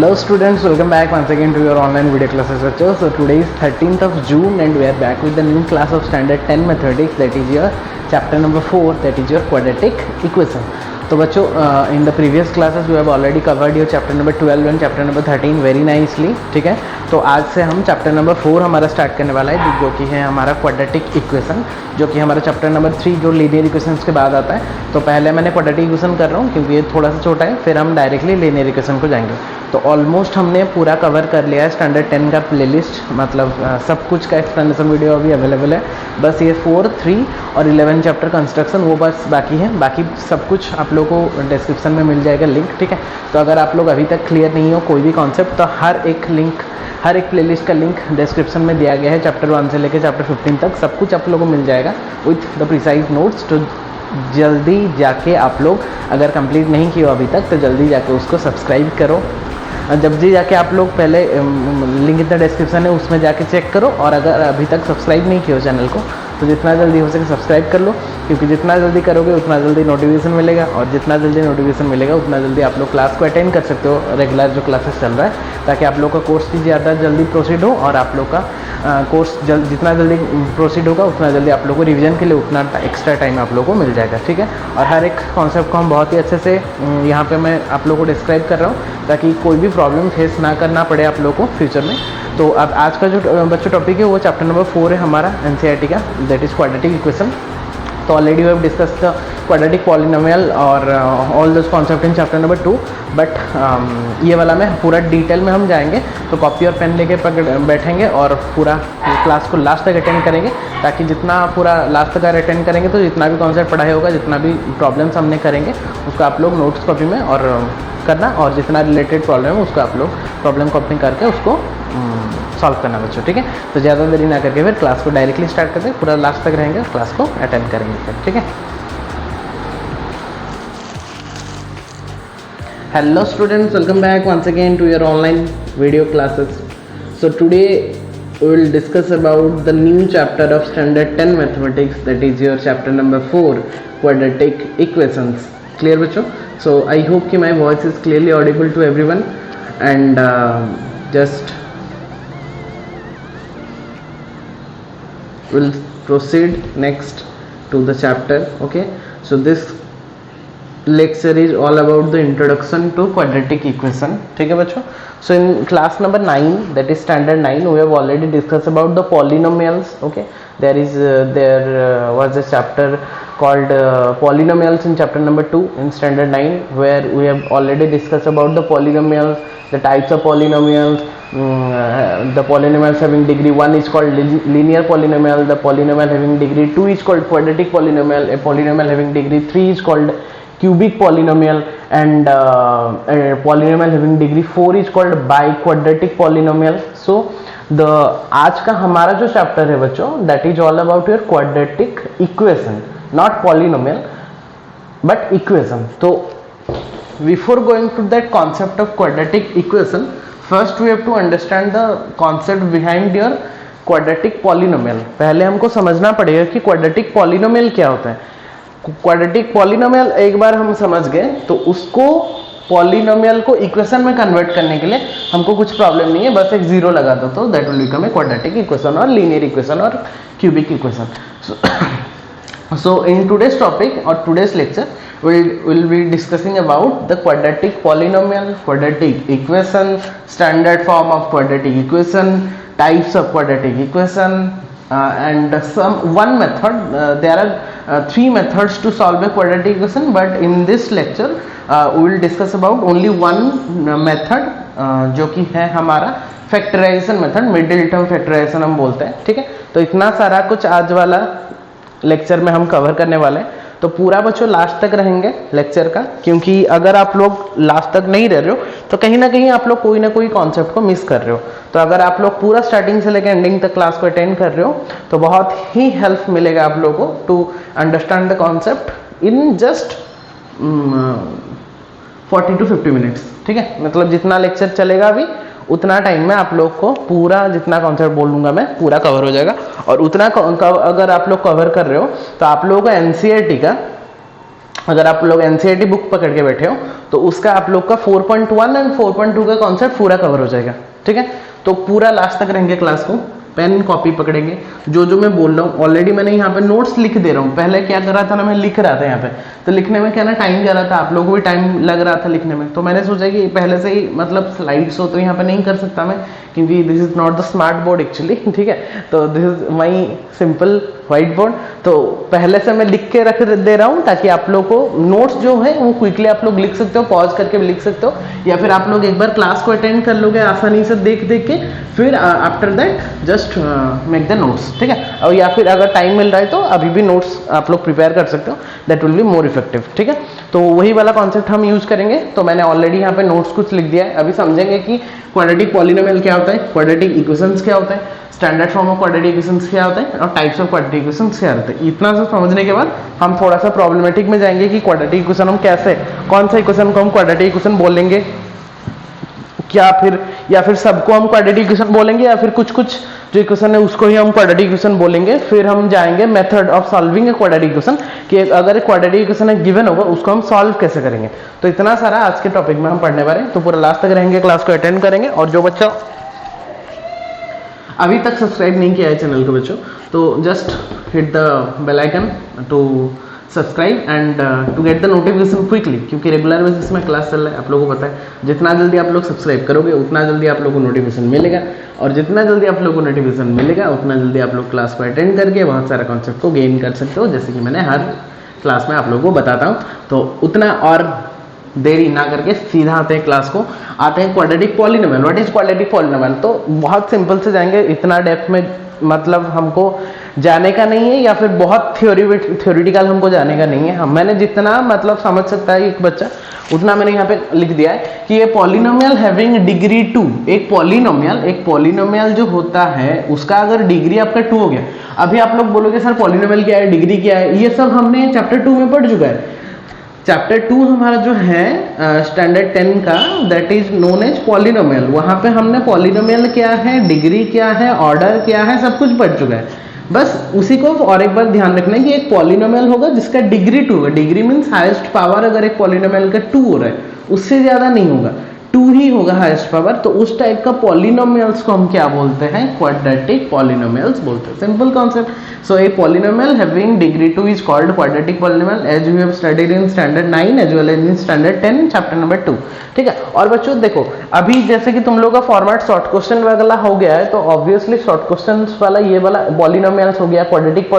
Hello students, welcome back once again to your online video classes lecture. So today is 13th of June and we are back with the new class of standard 10 mathematics, that is your chapter number 4, that is your quadratic equation. तो बच्चों in the previous classes we have already covered your chapter number 12 and chapter number 13 very nicely. ठीक है, तो आज से हम chapter number 4 हमारा start करने वाला है, जो कि है हमारा क्वाड्रेटिक इक्वेशन, जो कि हमारा चैप्टर नंबर 3 जो लीनियर इक्वेशंस के बाद आता है. तो पहले मैंने क्वाड्रेटिक इक्वेशन कर रहा हूँ क्योंकि ये थोड़ा सा छोटा है, फिर हम डायरेक्टली लीनियर इक्वेशन को जाएंगे. तो ऑलमोस्ट हमने पूरा कवर कर लिया है स्टैंडर्ड 10 का प्लेलिस्ट, मतलब सब कुछ का एक्सप्लेनेशन वीडियो अभी अवेलेबल है. बस ये 4, 3 और 11 चैप्टर कंस्ट्रक्शन वो बस बाकी है. बाकी सब कुछ आप लोगों को डिस्क्रिप्शन में मिल जाएगा लिंक. ठीक है, तो अगर आप लोग अभी तक क्लियर नहीं हो कोई भी कॉन्सेप्ट, तो हर एक प्लेलिस्ट का लिंक डिस्क्रिप्शन में दिया गया है. चैप्टर 1 से लेकर चैप्टर 15 तक सब कुछ आप लोगों को मिल जाएगा विथ द प्रिसाइज नोट्स. तो जल्दी जाके आप लोग अगर कंप्लीट नहीं किया अभी तक तो जल्दी जाके उसको सब्सक्राइब करो. जब जी जाके आप लोग पहले लिंक इन द डिस्क्रिप्शन है उसमें जाके चेक करो, और अगर अभी तक सब्सक्राइब नहीं किया चैनल को तो जितना जल्दी हो सके सब्सक्राइब कर लो, क्योंकि जितना जल्दी करोगे उतना जल्दी नोटिफिकेशन मिलेगा, और जितना जल्दी नोटिफिकेशन मिलेगा उतना जल्दी आप लोग क्लास को अटेंड कर सकते हो रेगुलर जो क्लासेस चल रहा है, ताकि आप लोग का कोर्स भी ज़्यादा जल्दी प्रोसीड हो और आप लोग का कोर्स जितना जल्दी प्रोसीड होगा उतना जल्दी आप लोग को रिवीजन के लिए उतना एक्स्ट्रा टाइम आप लोग को मिल जाएगा. ठीक है, और हर एक कॉन्सेप्ट को हम बहुत ही अच्छे से यहाँ पे मैं आप लोग को डिस्क्राइब कर रहा हूँ ताकि कोई भी प्रॉब्लम फेस ना करना पड़े आप लोग को फ्यूचर में. तो अब आज का जो बच्चों टॉपिक है वो चैप्टर नंबर 4 है हमारा एनसीईआरटी का, दैट इज़ क्वाड्रेटिक इक्वेशन. तो already we have discussed the quadratic polynomial और all those concept in chapter number 2, but ये वाला में पूरा डिटेल में हम जाएंगे. तो कॉपी और पेन लेके बैठेंगे और पूरा क्लास को लास्ट तक अटेंड करेंगे, ताकि जितना पूरा लास्ट तक अटेंड करेंगे तो जितना भी कॉन्सेप्ट पढ़ाई होगा, जितना भी प्रॉब्लम्स हमने करेंगे उसको आप लोग नोट्स कॉपी में और करना, और जितना रिलेटेड प्रॉब्लम है उसको आप लोग प्रॉब्लम कॉपी करके उसको सॉल्व करना बच्चों. ठीक है, तो ज़्यादा देरी ना करके फिर क्लास को डायरेक्टली स्टार्ट करते हैं, पूरा लास्ट तक रहेंगे क्लास को अटेंड करेंगे फिर. ठीक है, hello students, welcome back once again to your online video classes. So today we will discuss about the new chapter of standard 10 mathematics, that is your chapter number 4 quadratic equations. Clear बच्चों? So I hope कि my voice is clearly audible to everyone, and just we'll proceed next to the chapter. Okay, so this lecture is all about the introduction to quadratic equation. ठीक है बच्चों, so in class number 9, that is standard 9, we have already discussed about the polynomials. Okay, there was a chapter called polynomials in chapter number 2 in standard 9, where we have already discussed about the polynomials, the types of polynomials. The polynomials having degree 1 is called linear polynomial, the polynomial having degree 2 is called quadratic polynomial, a polynomial having degree 3 is called cubic polynomial, and a polynomial having degree 4 is called biquadratic polynomial. So the आज का हमारा जो chapter है बच्चों, that is all about your quadratic equation, not polynomial but equation. तो before going to that concept of quadratic equation, first we have to understand the concept behind your quadratic polynomial. पहले हमको समझना पड़ेगा कि quadratic polynomial क्या होता है. Quadratic polynomial एक बार हम समझ गए तो उसको पॉलिनोमियल को इक्वेशन में कन्वर्ट करने के लिए हमको कुछ प्रॉब्लम नहीं है, बस एक जीरो लगा दो तो that will become a quadratic equation और लीनियर इक्वेशन और cubic equation. So in today's topic or today's lecture we will be discussing about the quadratic polynomial, quadratic equation, standard form of quadratic equation, types of quadratic equation, and one method. There are 3 methods to solve a quadratic equation, but in this lecture we will discuss about only one method, जो कि है हमारा factorization method, middle term factorization हम बोलते हैं. ठीक है, तो इतना सारा कुछ आज वाला लेक्चर में हम कवर करने वाले हैं. तो पूरा बच्चों लास्ट तक रहेंगे लेक्चर का, क्योंकि अगर आप लोग लास्ट तक नहीं रह रहे हो तो कहीं ना कहीं आप लोग कोई ना कोई कॉन्सेप्ट को मिस कर रहे हो. तो अगर आप लोग पूरा स्टार्टिंग से लेकर एंडिंग तक क्लास को अटेंड कर रहे हो तो बहुत ही हेल्प मिलेगा आप लोगों को to understand the concept in just 40 to 50 minutes. ठीक है, मतलब जितना लेक्चर चलेगा अभी उतना टाइम में आप लोग को पूरा जितना कॉन्सेप्ट बोलूँगा मैं पूरा कवर हो जाएगा. और उतना अगर आप लोग कवर कर रहे हो तो आप लोगों को एनसीईआरटी का अगर आप लोग एनसीईआरटी बुक पकड़ के बैठे हो तो उसका आप लोग का 4.1 एंड 4.2 का कॉन्सेप्ट पूरा कवर हो जाएगा, ठीक है। तो पूरा लास्ट तक रहेंगे क्लास को, पेन कॉपी पकड़ेंगे, जो जो मैं बोल रहा हूँ ऑलरेडी मैंने यहाँ पे नोट्स लिख दे रहा हूँ। पहले क्या कर रहा था ना, मैं लिख रहा था यहाँ पे, तो लिखने में क्या ना टाइम जा रहा था, आप लोगों को भी टाइम लग रहा था लिखने में। तो मैंने सोचा कि पहले से ही मतलब स्लाइड्स हो तो यहाँ पे नहीं कर सकता मैं, क्योंकि this is not the smart board actually, ठीक है। तो this is my simple white board, तो पहले से मैं लिख के रख दे रहा हूँ ताकि आप लोग को नोट्स जो है वो क्विकली आप लोग लिख सकते हो, पॉज करके भी लिख सकते हो, या फिर आप लोग एक बार क्लास को अटेंड कर लोगे आसानी से देख देख के, फिर after that just make the notes, ठीक है। और या फिर अगर टाइम मिल रहा है तो अभी भी नोट्स आप लोग प्रिपेयर कर सकते हो, that will be more effective, ठीक है। तो वही वाला कॉन्सेप्ट हम यूज करेंगे। तो मैंने ऑलरेडी यहाँ पे नोट्स कुछ लिख दिया है, अभी समझेंगे कि क्वाड्रेटिक पॉलिनोमियल क्या होता है, क्वाड्रेटिक इक्वेशंस क्या होता है, standard form of quadratic equations क्या होता है, और टाइप्स ऑफ क्वाड्रेटिक इक्वेशंस क्या होते हैं। इतना सब समझने के बाद हम थोड़ा सा प्रॉब्लमेटिक में जाएंगे कि क्वाड्रेटिक इक्वेशन हम कैसे, कौन सा इक्वेशन को हम क्वाड्रेटिक इक्वेशन बोलेंगे, क्या फिर या फिर सबको हम क्वाड्रेटिक इक्वेशन बोलेंगे, या फिर कुछ कुछ जो इक्वेशन है उसको ही हम क्वाड्रेटिक इक्वेशन बोलेंगे। फिर हम जाएंगे method of solving a quadratic equation, कि अगर क्वाड्रेटिक इक्वेशन गिवन होगा उसको हम सॉल्व कैसे करेंगे। तो इतना सारा आज के टॉपिक में हम पढ़ने वाले हैं, तो पूरा लास्ट तक रहेंगे, क्लास को अटेंड करेंगे। और जो बच्चा अभी तक सब्सक्राइब नहीं किया है चैनल को बच्चों, तो just hit the bell icon to subscribe and to get the notification quickly, क्योंकि रेगुलर बेसिस में क्लास चल रहा है, आप लोगों को पता है। जितना जल्दी आप लोग सब्सक्राइब करोगे उतना जल्दी आप लोगों को नोटिफिकेशन मिलेगा, और जितना जल्दी आप लोगों को नोटिफिकेशन मिलेगा उतना जल्दी आप लोग क्लास को अटेंड करके बहुत सारा कॉन्सेप्ट को गेन कर सकते हो, जैसे कि मैंने हर क्लास में आप लोगों को बताता हूँ। तो उतना और देरी ना करके सीधा आते हैं क्लास को, आते हैं quadratic polynomial. What is quadratic polynomial? तो बहुत सिंपल से जाएंगे, इतना डेप्थ में मतलब हमको जाने का नहीं है, या फिर बहुत थ्योरेटिकल हमको जाने का नहीं है। मैंने जितना मतलब समझ सकता है एक बच्चा उतना मैंने यहाँ पे लिख दिया है कि ये पॉलिनोमियल हैविंग डिग्री 2, एक पॉलिनोमियल जो होता है उसका अगर डिग्री आपका 2 हो गया। अभी आप लोग बोलोगे सर पॉलिनोमियल क्या है, डिग्री क्या है, ये सब हमने चैप्टर 2 में पढ़ चुका है। चैप्टर 2 हमारा जो है स्टैंडर्ड 10 का, that is known as polynomial. वहां पे हमने पॉलिनोमियल क्या है, डिग्री क्या है, ऑर्डर क्या है, सब कुछ पढ़ चुका है। बस उसी को और एक बार ध्यान रखना है कि एक पॉलिनोमियल होगा जिसका डिग्री 2 होगा। डिग्री मीन्स हाईएस्ट पावर, अगर एक पॉलिनोमियल का 2 हो रहा है उससे ज्यादा नहीं होगा, 2 ही होगा हाईएस्ट पावर। तो उस टाइप का पॉलिनोमियल्स को हम क्या बोलते हैं, क्वाड्रेटिक पॉलिनोमियल्स बोलते हैं। Simple concept. So a polynomial having degree 2 is called quadratic polynomial, as we have studied in standard 9 as well as in standard 10 chapter number 2, ठीक है। और बच्चों देखो, अभी जैसे कि तुम लोग का फॉर्मेट शॉर्ट क्वेश्चन वाला हो गया है, तो ऑब्वियसली शॉर्ट क्वेश्चंस वाला ये वाला पॉलिनोमियल्स हो गया, क्वाड्रेटिक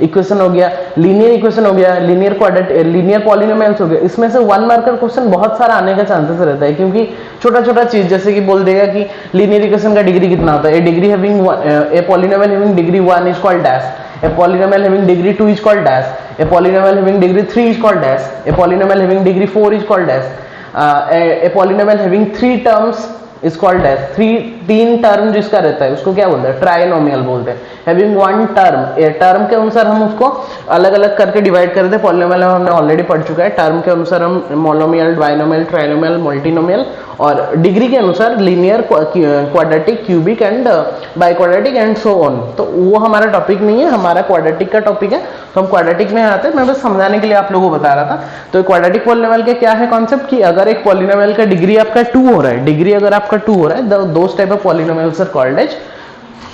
इक्वेशन हो गया, लीनियर इक्वेशन हो गया, लीनियर पॉलिनोमियल्स हो गया। इसमें से 1 मार्कर क्वेश्चन बहुत सारा आने का चांसेस रहता है, क्योंकि छोटा छोटा चीज जैसे कि बोल देगा कि लीनियर इक्वेशन का डिग्री कितना होता है, ए polynomial having degree 1 is called dash, a polynomial having degree 2 is called dash, a polynomial having degree 3 is called dash, a polynomial having degree 4 is called dash, a polynomial having 3 terms is called dash। 3 term जिसका रहता है उसको क्या बोलते हैं, trinomial बोलते हैं। Having 1 term, term के अनुसार हम उसको अलग अलग करके डिवाइड करते हैं। पॉलिनोमियल में हमने ऑलरेडी पढ़ चुका है, टर्म के अनुसार हम मोनोमियल, बाइनोमियल, ट्राइनोमियल, मल्टीनोमियल, और डिग्री के अनुसार linear, quadratic, cubic and biquadratic and so on. तो वो हमारा टॉपिक नहीं है, हमारा क्वाड्रेटिक का टॉपिक है, तो हम क्वाड्रेटिक में आते हैं। मैं बस समझाने के लिए आप लोगों को बता रहा था। तो क्वाड्रेटिक पॉलिनोमियल का क्या है कॉन्सेप्ट, कि अगर एक पॉलिनोमियल का डिग्री आपका 2 हो रहा है, डिग्री अगर आपका 2 हो रहा है, those type of polynomials are called as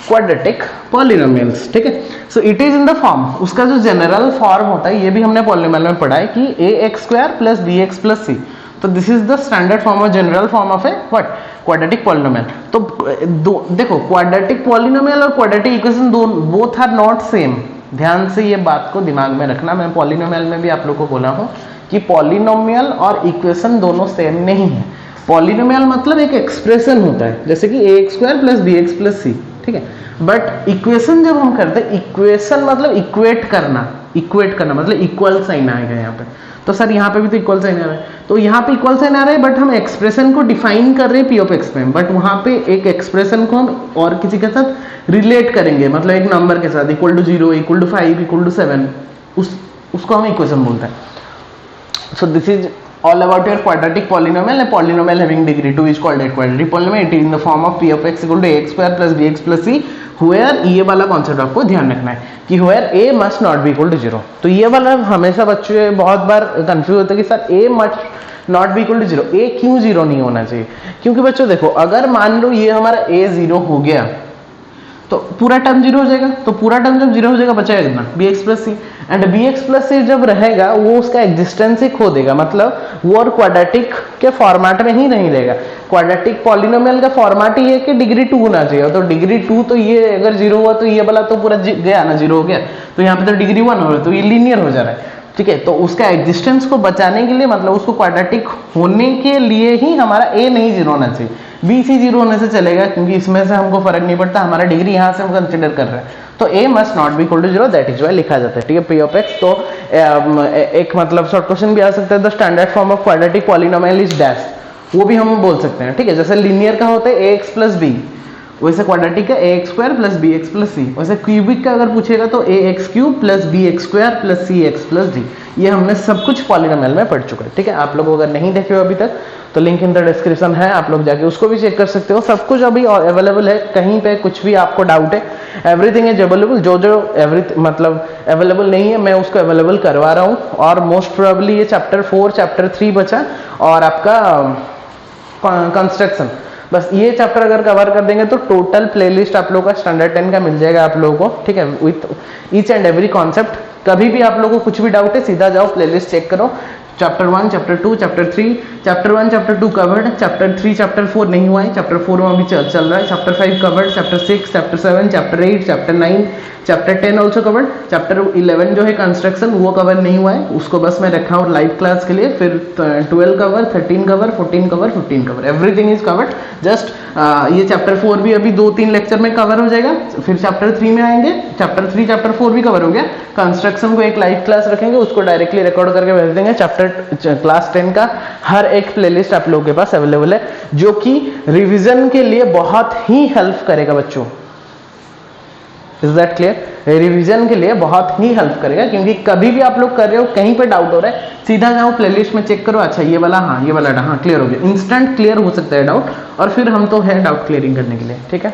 quadratic polynomials, ठीक है। So it is in the form, उसका जो जनरल फॉर्म होता है ये भी हमने पॉलिनोमियल में पढ़ा है कि ax² + bx + c। तो this is the standard form और general form of a what, quadratic polynomial. तो देखो, क्वाड्रेटिक पॉलिनोमियल और quadratic equation both are not same. ध्यान से ये बात को दिमाग में रखना। मैं पॉलिनोमियल में भी आप लोगों को बोला हूं कि पॉलिनोमियल और इक्वेशन दोनों सेम नहीं है। पॉलिनोमियल मतलब एक एक्सप्रेशन होता है, जैसे कि ax² + bx + c, ठीक है। बट इक्वेशन जब हम करते हैं, इक्वेशन मतलब इक्वेट करना मतलब इक्वल साइन आएगा यहाँ पे। तो सर यहाँ पे भी तो इक्वल साइन आ रहा है, तो यहाँ पे इक्वल साइन आ रहा है, बट हम एक्सप्रेशन को डिफाइन कर रहे हैं p ऑफ x में, बट वहाँ पे एक एक्सप्रेशन को हम और किसी के साथ रिलेट करेंगे, मतलब एक नंबर के साथ, = 0, = 5, = 7, उसको हम इक्वेशन बोलते हैं। सो this is all about your quadratic polynomial. A polynomial having degree 2 is called a quadratic polynomial. It is in the form of p of x = ax² + bx + c. Where ये वाला concept आपको ध्यान रखना है कि where A must not be equal to zero. तो ये वाला हमेशा बच्चे बहुत बार कंफ्यूज होते हैं कि sir A must not be equal to zero, A क्यों जीरो नहीं होना चाहिए? क्योंकि बच्चों देखो, अगर मान लो ये हमारा ए जीरो हो गया तो पूरा टर्म जीरो हो जाएगा। तो पूरा टर्म जब जीरो हो जाएगा बचेगा कितना? B x plus C. And B x plus C जब रहेगा वो उसका एग्जिस्टेंस ही खो देगा, मतलब वो और क्वाड्रेटिक के फॉर्मेट में ही नहीं रहेगा। क्वाड्रेटिक पॉलिनोमियल का फॉर्मेट ही है कि डिग्री 2 होना चाहिए। तो डिग्री 2 तो ये अगर जीरो हुआ तो ये वाला तो पूरा गया ना, जीरो हो गया। तो यहाँ पे तो डिग्री 1 हो रहा है, तो ये लीनियर हो जा रहा है। ठीक है, तो उसका एग्जिस्टेंस को बचाने के लिए, मतलब उसको क्वाड्रेटिक होने के लिए ही हमारा ए नहीं जीरो होना चाहिए, बी सी जीरो होने से चलेगा, क्योंकि इसमें से हमको फर्क नहीं पड़ता, हमारा डिग्री यहाँ से हम कंसिडर कर रहे हैं। तो A must not be equal to zero, that is Y लिखा जाता है। ठीक है, पी ऑफ एक्स। तो एक मतलब शॉर्ट क्वेश्चन भी आ सकता है, the standard form of quadratic polynomial is dash, वो भी हम बोल सकते हैं। ठीक है, जैसे लीनियर का होता है ए एक्स प्लस बी, वैसे क्वाड्रेटिक का A x square plus B x plus C. वैसे क्यूबिक का अगर पूछेगा तो A X cube plus B X square plus C X plus D. ये हमने सब कुछ पॉलिनोमियल में पढ़ चुका है। ठीक है, आप लोग अगर नहीं देखे हो अभी तक तो लिंक इन द डिस्क्रिप्शन है, आप लोग जाके उसको भी चेक कर सकते हो। सब कुछ अभी अवेलेबल है, कहीं पे कुछ भी आपको डाउट है, एवरीथिंग इज अवेलेबल। जो मतलब अवेलेबल नहीं है मैं उसको अवेलेबल करवा रहा हूँ। और मोस्ट प्रोबेबली ये चैप्टर 4 चैप्टर 3 बचा और आपका कंस्ट्रक्शन, बस ये चैप्टर अगर कवर कर देंगे तो टोटल प्लेलिस्ट आप लोगों का स्टैंडर्ड 10 का मिल जाएगा आप लोगों को। ठीक है, with each and every concept. कभी भी आप लोगों को कुछ भी डाउट है सीधा जाओ प्लेलिस्ट चेक करो, chapter 1 chapter 2 chapter 3, chapter 1 chapter 2 covered, chapter 3 chapter 4 नहीं हुआ है, चैप्टर 4 में अभी चल रहा है, chapter 5 covered, chapter 6 chapter 7 chapter 8 chapter 9 chapter 10 also covered. Chapter 11 जो है कंस्ट्रक्शन वो कवर नहीं हुआ है, उसको बस मैं रखा हूँ लाइव क्लास के लिए। फिर 12 cover, 13 cover, 14 cover, 15 cover, everything is covered. Just ये चैप्टर 4 भी अभी 2-3 लेक्चर में कवर हो जाएगा। फिर चैप्टर 3 में आएंगे, चैप्टर 3 चैप्टर 4 भी कवर हो गया। कंस्ट्रक्शन को एक लाइव क्लास रखेंगे, उसको डायरेक्टली रिकॉर्ड करके भेज देंगे। चैप्टर क्लास 10 का हर एक प्लेलिस्ट आप लोगों के पास अवेलेबल है, जो कि रिवीजन के लिए बहुत ही हेल्प करेगा बच्चों। Is that clear? रिवीजन के लिए बहुत ही हेल्प करेगा, क्योंकि कभी भी आप लोग कर रहे हो कहीं पे डाउट हो रहा है, सीधा जाओ प्लेलिस्ट में चेक करो, अच्छा ये वाला हाँ ये वाला हाँ क्लियर हो गया, इंस्टेंट क्लियर हो सकता है डाउट। और फिर हम तो है डाउट क्लियरिंग करने के लिए। ठीक है,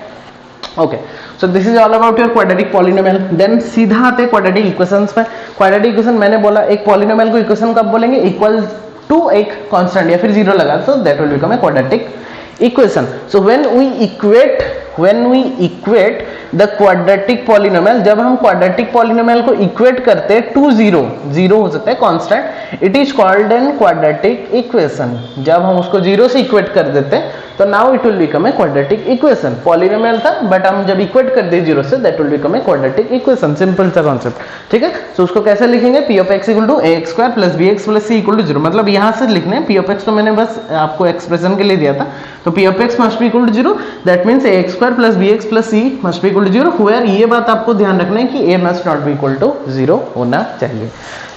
okay, so this is all about your quadratic polynomial. Then सीधा आते हैं क्वाड्रेटिक इक्वेशंस में। क्वाड्रेटिक इक्वेशन मैंने बोला एक पॉलिनोमियल को इक्वेशन कब बोलेंगे? इक्वल टू एक कांस्टेंट या फिर जीरो लगा तो that will become a quadratic equation. So when we equate the quadratic polynomial, जब हम क्वाड्रेटिक पॉलिनोमियल को इक्वेट करते हैं टू जीरो हो सकता है constant, it is called an quadratic equation. जब हम उसको जीरो से इक्वेट कर देते हैं तो now it will become a quadratic equation. Polynomial था बट हम जब इक्वेट कर दिए जीरो से, that will become a quadratic equation. Simple सा कॉन्सेप्ट। ठीक है, सो उसको कैसे लिखेंगे? P of x equal to a x square plus B x plus C equal to zero. मतलब यहाँ से लिखने पी ऑफ एक्स तो मैंने बस आपको एक्सप्रेशन के लिए दिया था, तो P of X must be equal to zero, that means A x square plus B x plus C must be equal to zero. Where ये बात आपको ध्यान रखना है कि A must not be equal to zero होना चाहिए।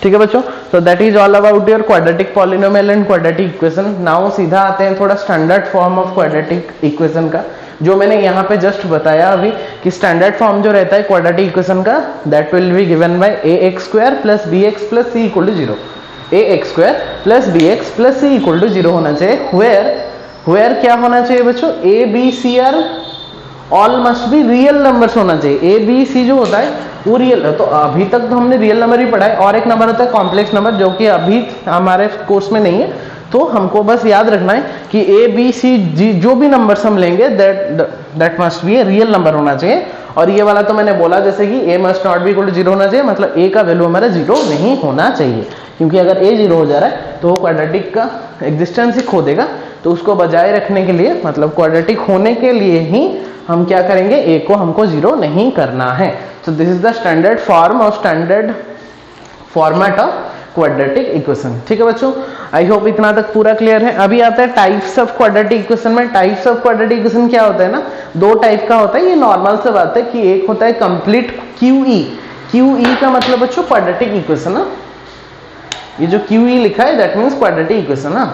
ठीक है बच्चों, so that is all about your quadratic polynomial and quadratic equation. Now सीधा आते हैं थोड़ा standard form of quadratic equation का, जो मैंने यहाँ पे जस्ट बताया अभी कि स्टैंडर्ड फॉर्म जो रहता है क्वाड्रेटिक इक्वेशन का, that will be given by a x square plus B x plus C equal to zero. A x square plus B x plus C equal to zero होना चाहिए। Where क्या होना चाहिए बच्चों? A b c are all must be real numbers होना चाहिए। ए b सी जो होता है वो रियल है। तो अभी तक तो हमने रियल नंबर ही पढ़ा है, और एक नंबर होता है कॉम्प्लेक्स नंबर, जो कि अभी हमारे कोर्स में नहीं है। तो हमको बस याद रखना है कि ए बी सी जी जो भी नंबर्स हम लेंगे that must be a real number होना चाहिए। और ये वाला तो मैंने बोला जैसे कि A must not be equal to zero होना चाहिए, मतलब ए का वैल्यू हमारा जीरो नहीं होना चाहिए, क्योंकि अगर ए जीरो हो जा रहा है तो वो क्वाड्रेटिक का एग्जिस्टेंस ही खो देगा। तो उसको बजाय रखने के लिए, मतलब क्वाड्रेटिक होने के लिए ही हम क्या करेंगे? ए को हमको जीरो नहीं करना है। So this is the standard form और standard format of quadratic equation. ठीक है बच्चों, आई होप इतना तक पूरा क्लियर है। अभी आता है टाइप्स ऑफ क्वाड्रेटिक इक्वेशन में। टाइप्स ऑफ क्वाड्रेटिक इक्वेशन क्या होता है ना, दो टाइप का होता है। ये नॉर्मल से बात है कि एक होता है कंप्लीट QE। QE का मतलब बच्चों क्वाड्रेटिक इक्वेशन ना, ये जो QE लिखा है दैट मीन्स क्वाड्रेटिक इक्वेशन ना,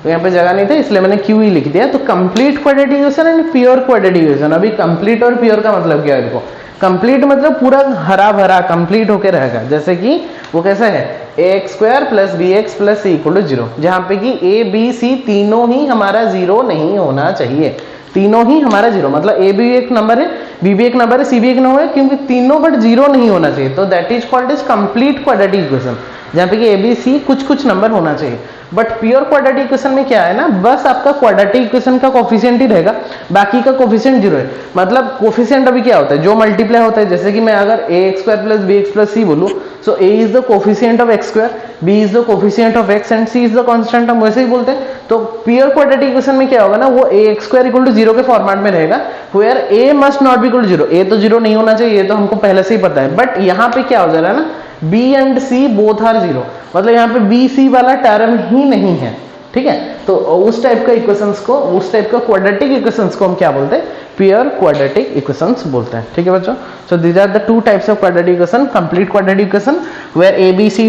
तो यहाँ पे जगह नहीं था इसलिए मैंने QE लिख दिया। तो complete quadratic equation and pure quadratic equation. अभी कंप्लीट और प्योर का मतलब क्या है? देखो, कंप्लीट मतलब पूरा हरा भरा कंप्लीट होके रहेगा, जैसे कि वो कैसा है? A x square plus B x plus C equal to zero, जहाँ पे कि ए बी सी तीनों ही हमारा जीरो नहीं होना चाहिए। तीनों ही हमारा जीरो, मतलब ए भी एक नंबर है, बी भी एक नंबर है, सी भी एक नंबर है, क्योंकि तीनों बट जीरो नहीं होना चाहिए, तो that is called is complete quadratic equation, जहाँ पे कि ए बी सी कुछ कुछ नंबर होना चाहिए। बट प्योर क्वाड्रेटिक इक्वेशन में क्या है ना, बस आपका क्वाड्रेटिक इक्वेशन का कोफिशिएंट ही रहेगा, बाकी का कोफिशिएंट जीरो है। मतलब कोफिशिएंट अभी क्या होता है, जो मल्टीप्लाई होता है, जैसे कि मैं अगर A x square plus B x plus C बोलूँ, so A is the coefficient of x square, B is the coefficient of X and C is the constant, हम वैसे ही बोलते हैं। तो प्योर क्वाड्रेटिक इक्वेशन में क्या होगा ना, वो A x square equal to zero के फॉर्मेट में रहेगा, where A must not be equal to zero, A तो जीरो नहीं होना चाहिए, ये तो हमको पहले से ही पता है। बट यहाँ पे क्या हो जा रहा है ना, b and c both are zero, मतलब यहाँ पे b c वाला टर्म ही नहीं है, ठीक है। तो उस टाइप का इक्वेशंस को, उस टाइप का क्वाड्रेटिक इक्वेशंस को हम क्या बोलते हैं, प्योर क्वाड्रेटिक इक्वेशंस बोलते हैं, ठीक है बच्चों। So these are the two types of quadratic equation, complete quadratic equation where a b c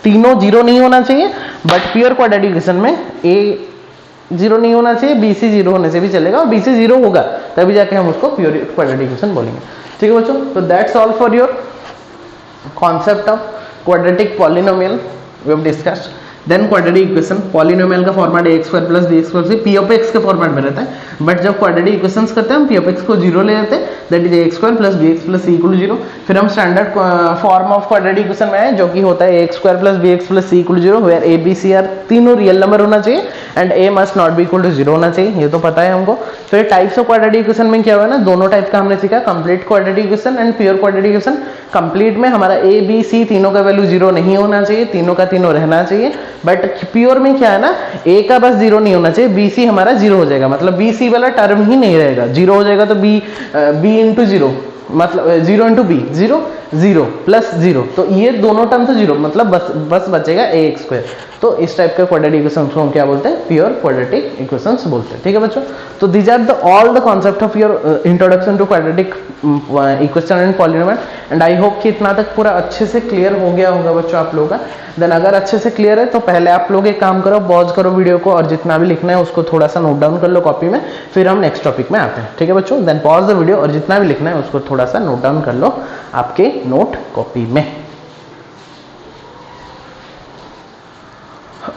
तीनों जीरो नहीं होना चाहिए, बट प्योर क्वाड्रेटिक इक्वेशन में ए जीरो नहीं होना चाहिए, बी सी जीरो होने से भी चलेगा, और बी सी जीरो होगा तभी जाके हम उसको प्योर क्वाड्रेटिक इक्वेशन बोलेंगे, ठीक है बच्चों। तो that's all for your concept of quadratic polynomial we have discussed. Then quadratic equation, polynomial का format ax square plus B x plus c p of x के फॉर्मेट में रहता है, बट जब क्वाड्रेटिक इक्वेशंस करते हैं हम पी ऑफ एक्स को जीरो ले लेते हैं, that is x square plus B x plus C equal to zero. फिर हम standard form of quadratic equation में आए, जो कि होता है x square plus B x plus C equal to zero, where a b c are तीनों real number होना चाहिए and a must not be equal to zero होना चाहिए, ये तो पता है हमको। फिर टाइप्स ऑफ क्वाड्रेटिक इक्वेशन में क्या हुआ ना, दोनों टाइप का हमने सीखा, complete quadratic equation and pure quadratic equation. Complete में हमारा ए बी सी तीनों का वैल्यू जीरो नहीं होना चाहिए, तीनों का तीनों रहना चाहिए, बट प्योर में क्या है ना, ए का बस जीरो नहीं होना चाहिए, बी सी हमारा जीरो हो जाएगा, मतलब बी सी वाला टर्म ही नहीं रहेगा, जीरो हो जाएगा तो बी इंटू जीरो, मतलब zero into b, zero zero plus zero, तो ये दोनों टर्म तो जीरो, मतलब बस बचेगा ए एक्स स्क्वायर। तो इस टाइप के क्वाड्रेटिक इक्वेशंस को हम क्या बोलते हैं, प्योर क्वाड्रेटिक इक्वेशंस बोलते हैं, ठीक है बच्चों। तो these are the all the concept of your introduction to quadratic equation and polynomial, and I hope कि इतना तक पूरा अच्छे से क्लियर हो गया होगा बच्चों आप लोगों का। देन अगर अच्छे से क्लियर है तो पहले आप लोग एक काम करो, पॉज करो वीडियो को, और जितना भी लिखना है उसको थोड़ा सा नोट डाउन कर लो कॉपी में, फिर हम नेक्स्ट टॉपिक में आते हैं, ठीक है बच्चों। देन पॉज द वीडियो और जितना भी लिखना है उसको थोड़ा सा नोट डाउन कर लो आपके नोट कॉपी में।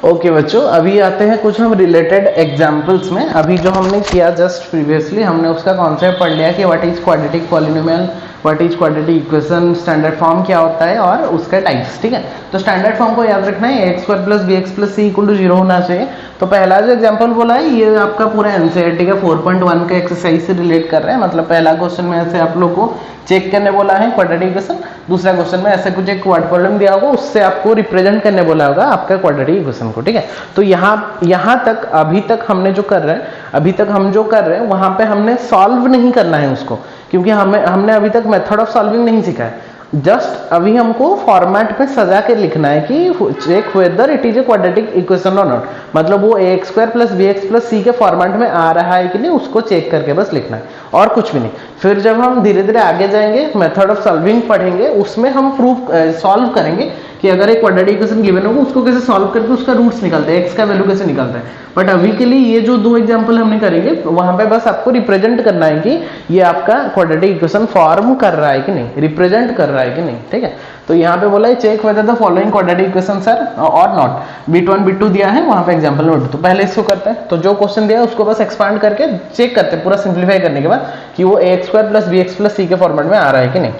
ओके बच्चों, अभी आते हैं कुछ हम रिलेटेड एग्जांपल्स में। अभी जो हमने किया जस्ट प्रीवियसली, हमने उसका कॉन्सेप्ट पढ़ लिया कि what is quadratic polynomial, what is quadratic equation, standard form क्या होता है और उसका टाइप्स, ठीक है। तो स्टैंडर्ड फॉर्म को याद रखना है, x square plus B x plus C equal to zero होना चाहिए। तो पहला जो एग्जांपल बोला है ये आपका पूरा एनसीईआरटी का 4.1 का एक्सरसाइज से रिलेट कर रहा है, मतलब पहला क्वेश्चन में ऐसे आप लोग को चेक करने बोला है क्वाड्रेटिक इक्वेशन, दूसरा क्वेश्चन में ऐसे कुछ एक वर्ड प्रॉब्लम दिया होगा, उससे आपको रिप्रेजेंट करने बोला होगा आपका क्वाड्रेटिक इक्वेशन को, ठीक है। तो यहाँ तक अभी तक हमने जो कर रहे हैं, अभी तक हम जो कर रहे हैं वहां पे हमने सॉल्व नहीं करना है उसको, क्योंकि हमने अभी तक मेथड ऑफ सॉल्विंग नहीं सीखा है। जस्ट अभी हमको फॉर्मेट पे सजा के लिखना है कि check whether it is a quadratic equation और नॉट, मतलब वो A x square plus B x plus C के फॉर्मेट में आ रहा है कि नहीं, उसको चेक करके बस लिखना है और कुछ भी नहीं। फिर जब हम धीरे धीरे आगे जाएंगे, मेथड ऑफ सॉल्विंग पढ़ेंगे, उसमें हम सॉल्व करेंगे कि अगर एक क्वाड्रेटिक इक्वेशन गिवन होगा उसको कैसे सॉल्व करके उसका रूट्स निकालते हैं, एक्स का वैल्यू कैसे निकालता है। बट अभी के लिए ये जो दो एग्जांपल हमने करेंगे वहां पे बस आपको रिप्रेजेंट करना है कि ये आपका क्वाड्रेटिक इक्वेशन फॉर्म कर रहा है कि नहीं, रिप्रेजेंट कर रहा है कि नहीं, ठीक है। तो यहाँ पे बोला है check whether the following quadratic equations are और नॉट, बिट 1 बिट 2 दिया है, वहां पे एग्जांपल नोट। तो पहले इसको करते हैं, तो जो क्वेश्चन दिया है उसको बस एक्सपांड करके चेक करते हैं पूरा सिंप्लीफाई करने के बाद कि वो A x square plus B x plus C के फॉर्मेट में आ रहा है कि नहीं।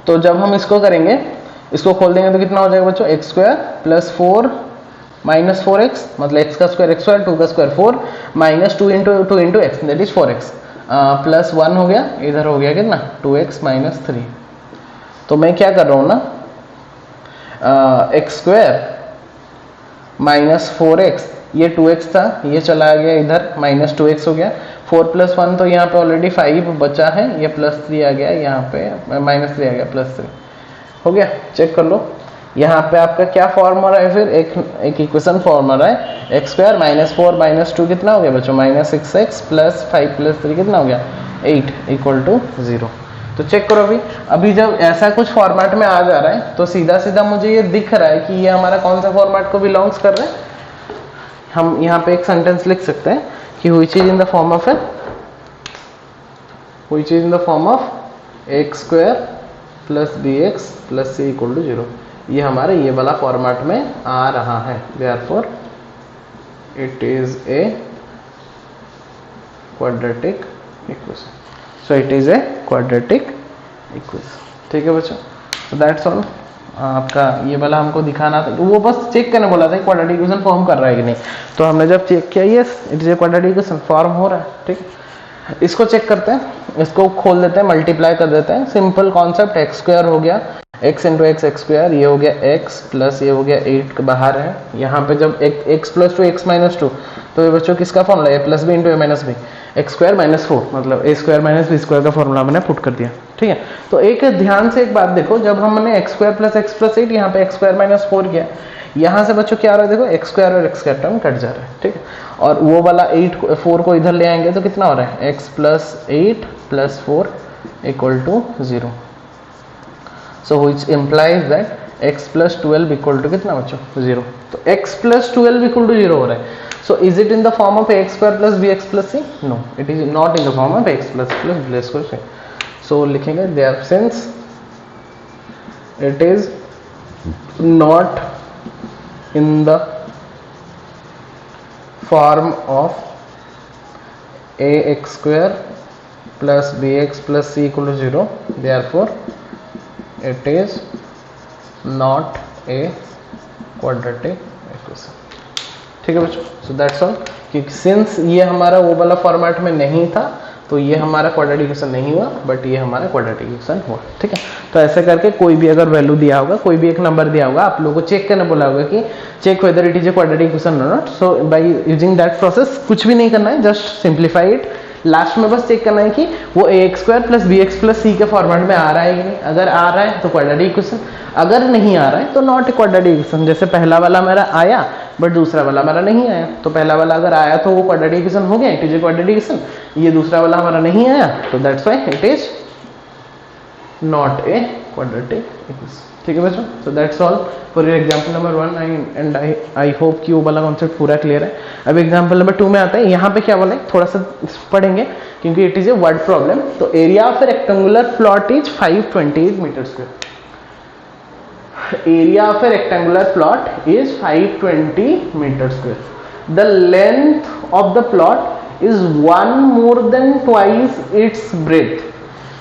तो जब हम इसको करेंगे, इसको खोल देंगे तो कितना हो जाएगा बच्चों, x square plus 4 minus 4x, मतलब x का स्क्वायर x स्क्वायर, 2 का square 4 minus 2 into x that is 4x plus 1 हो गया, इधर हो गया कितना 2x माइनस 3। तो मैं क्या कर रहा हूँ ना, x स्क्वायर माइनस 4x, ये 2x था, ये चला गया इधर, माइनस 2x हो गया, 4 प्लस 1 तो यहाँ पे ऑलरेडी 5 बचा है, ये प्लस 3 आ गया, यहाँ पे माइनस 3 आ गया, प्लस 3 हो गया। चेक कर लो, यहाँ पे आपका क्या फॉर्म हो रहा है, फिर एक इक्वेशन फॉर्म हो रहा है, एक्स स्क्वायर माइनस 4 माइनस 2 कितना हो गया बच्चों, माइनस 6x प्लस 5 प्लस 3 कितना हो गया 8 इक्वल टू 0। तो चेक करो, अभी जब ऐसा कुछ फॉर्मेट में आ जा रहा है तो सीधा सीधा मुझे ये दिख रहा है कि ये हमारा कौन सा फॉर्मेट को बिलोंग्स कर रहा है। हम यहाँ पे एक सेंटेंस लिख सकते हैं कि which is in the form of x square plus B x plus C equal to 0, ये हमारे ये वाला फॉर्मेट में आ रहा है, therefore it is a quadratic equation. So it is a quadratic equation. ठीक है बच्चों, सो दैट्स ऑल. आपका ये वाला हमको दिखाना था, वो बस चेक करने बोला था क्वाड्रेटिक इक्वेशन फॉर्म कर रहा है कि नहीं. तो हमने जब चेक किया yes it is a quadratic equation form हो रहा है. ठीक, इसको चेक करते हैं, इसको खोल देते हैं, मल्टीप्लाई कर देते हैं. सिंपल कॉन्सेप्ट, एक्स स्क्वायर हो गया x into x x square, ये हो गया x प्लस ये हो गया 8 बाहर है. यहाँ पे जब x plus two X minus two, तो ये बच्चों किसका फॉर्मूला है, plus B into A minus B, X square minus 4, मतलब A square minus B square का फॉर्मूला मैंने पुट कर दिया. ठीक है, तो एक ध्यान से एक बात देखो, जब हमने एक्स स्क्वायर प्लस 8 यहाँ पे एक्स स्क्वायर माइनस 4 किया, यहाँ से बच्चों क्या आ रहा है, देखो एक्स स्क्वायर और एक्स स्क्वायर टर्म कट जा रहा है. ठीक है, और वो वाला 4 को इधर ले आएंगे तो कितना हो रहा है, x plus 8 plus 4 equal to 0. So which implies that x plus 12 equal to कितना बच्चों, 0. तो x प्लस 12 इक्वल टू 0 हो रहा है. So is it in the form of x square plus B x plus C, no it is not in the form of X plus B square C. So लिखेंगे there since it is not in the form of ax square plus bx plus c equal to 0, therefore it is not a quadratic equation. ठीक है बच्चों, so that's all. क्योंकि since ये हमारा वो वाला format में नहीं था तो ये हमारा क्वाड्रेटिक इक्वेशन नहीं हुआ, बट ये हमारा क्वाड्रेटिक इक्वेशन हुआ. ठीक है, तो ऐसे करके कोई भी अगर वैल्यू दिया होगा, कोई भी एक नंबर दिया होगा, आप लोगों को चेक करने बोला होगा कि check whether it is a quadratic equation और not. So by using that process कुछ भी नहीं करना है, जस्ट सिंप्लीफाई इट. लास्ट में बस चेक करना है कि वो A x square plus B x plus C के फॉर्मेट में आ रहा है कि नहीं. अगर आ रहा है तो क्वाड्रेटिक इक्वेशन, अगर नहीं आ रहा है तो नॉट ए क्वाड्रेटिक इक्वेशन. जैसे पहला वाला मेरा आया बट दूसरा वाला हमारा नहीं आया, तो पहला वाला अगर आया तो वो क्वाड्रेटिक इक्वेशन हो गया, it is a quadratic equation. ये दूसरा वाला हमारा नहीं आया तो that's why it is not a quadratic equation. ठीक है बच्चों, so that's all for your example number 1 and I hope कि वो वाला कॉन्सेप्ट पूरा क्लियर है. अब एग्जांपल नंबर 2 में आता है. यहाँ पे क्या बोला है, थोड़ा सा पढ़ेंगे क्योंकि it is a word problem. तो area of a rectangular plot is 528 metre square. area of a rectangular plot is 520 meter square. The length of the plot is 1 more than twice its breadth.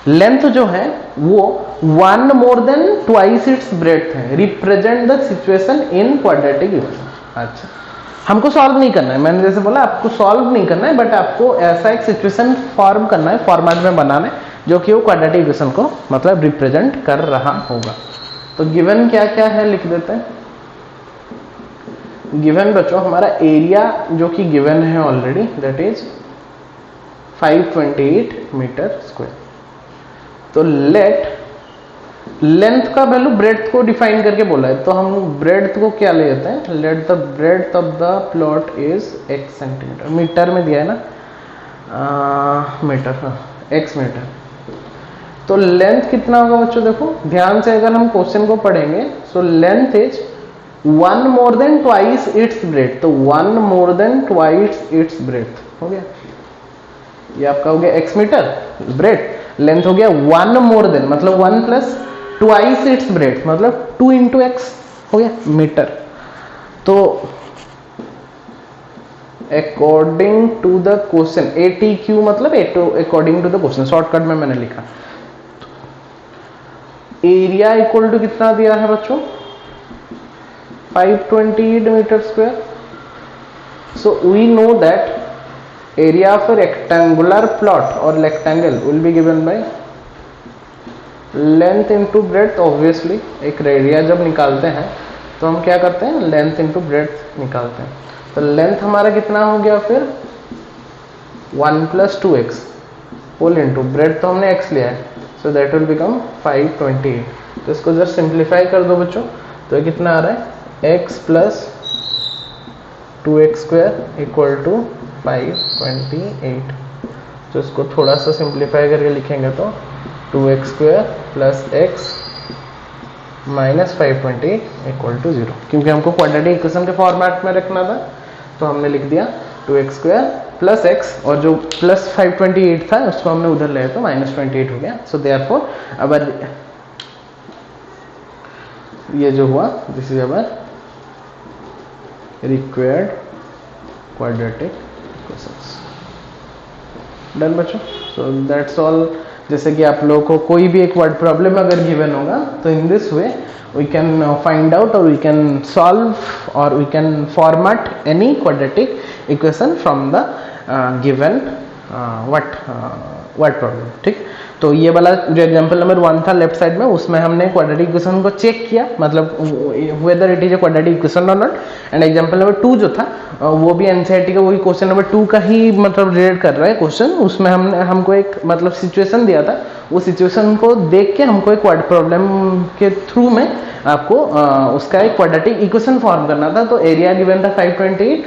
Length जो है वो 1 more than twice its breadth है. Represent the situation in quadratic equation. अच्छा, हमको solve नहीं करना है, मैंने जैसे बोला आपको सॉल्व नहीं करना है, बट आपको ऐसा एक सिचुएशन फॉर्म करना है, फॉर्मेट में बनाना है जो कि वो क्वाड्रेटिक इक्वेशन को मतलब रिप्रेजेंट कर रहा होगा. तो गिवन क्या क्या है लिख देते हैं. गिवन बच्चों हमारा एरिया जो कि गिवन है already, that is 528 metre square. तो लेट लेंथ का वैल्यू ब्रेड्थ को डिफाइन करके बोला है, तो हम ब्रेड्थ को क्या ले लेते हैं, let the breadth of the plot is x centimetre. Metre में दिया है ना, मीटर, हाँ x मीटर. तो लेंथ कितना होगा बच्चों, देखो ध्यान से अगर हम क्वेश्चन को पढ़ेंगे. So length is 1 more than twice its breadth. तो 1 more than twice its breadth हो गया. ये आपका हो गया x मीटर ब्रेड. लेंथ हो गया 1 more than मतलब 1 प्लस twice its breadth मतलब 2 into x हो गया मीटर. तो according to the question, ATQ मतलब according to the question, shortcut में मैंने लिखा. एरिया इक्वल टू कितना दिया है बच्चों, 528 metre square. So we know that area of a rectangular plot और rectangle will be given by length into breadth. Obviously एक एरिया जब निकालते हैं तो हम क्या करते हैं, लेंथ इनटू ब्रेड्थ निकालते हैं. तो लेंथ हमारा कितना हो गया फिर 1 प्लस 2x होल इनटू ब्रेड्थ, तो हमने x लिया है, सो दैट विल बिकम 528. तो इसको जस्ट सिंप्लीफाई कर दो बच्चों, तो ये कितना आ रहा है, x plus 2x square equal to 528. तो इसको थोड़ा सा सिंप्लीफाई करके लिखेंगे तो 2x square plus x minus 528 equal to 0. क्योंकि हमको क्वाड्रेटिक इक्वेशन के फॉर्मेट में रखना था तो हमने लिख दिया 2x स्क्वायर प्लस x, और जो प्लस 528 था उसको हमने उधर ले तो माइनस 28 हो गया. सो देयरफॉर अब ये जो हुआ, this is our required quadratic equations. Done बच्चों। So that's all. जैसे कि आप लोगों को कोई भी एक वर्ड प्रॉब्लम अगर गिवन होगा तो इन this way we can find out or we can solve or we can format any quadratic equation from the given word problem। ठीक, तो ये वाला जो एग्जांपल नंबर 1 था लेफ्ट साइड में, उसमें हमने क्वाड्रेटिक इक्वेशन को चेक किया, मतलब weather it is a quadratic equation और नॉट। एंड एग्जांपल नंबर 2 जो था वो भी एनसीईआरटी का वही क्वेश्चन नंबर 2 का ही मतलब रिलेट कर रहा है क्वेश्चन। उसमें हमको एक मतलब सिचुएशन दिया था, वो सिचुएशन को देख के हमको एक वर्ड प्रॉब्लम के थ्रू में आपको उसका एक क्वाड्रेटिक इक्वेशन फॉर्म करना था। तो एरिया गिवन था 528,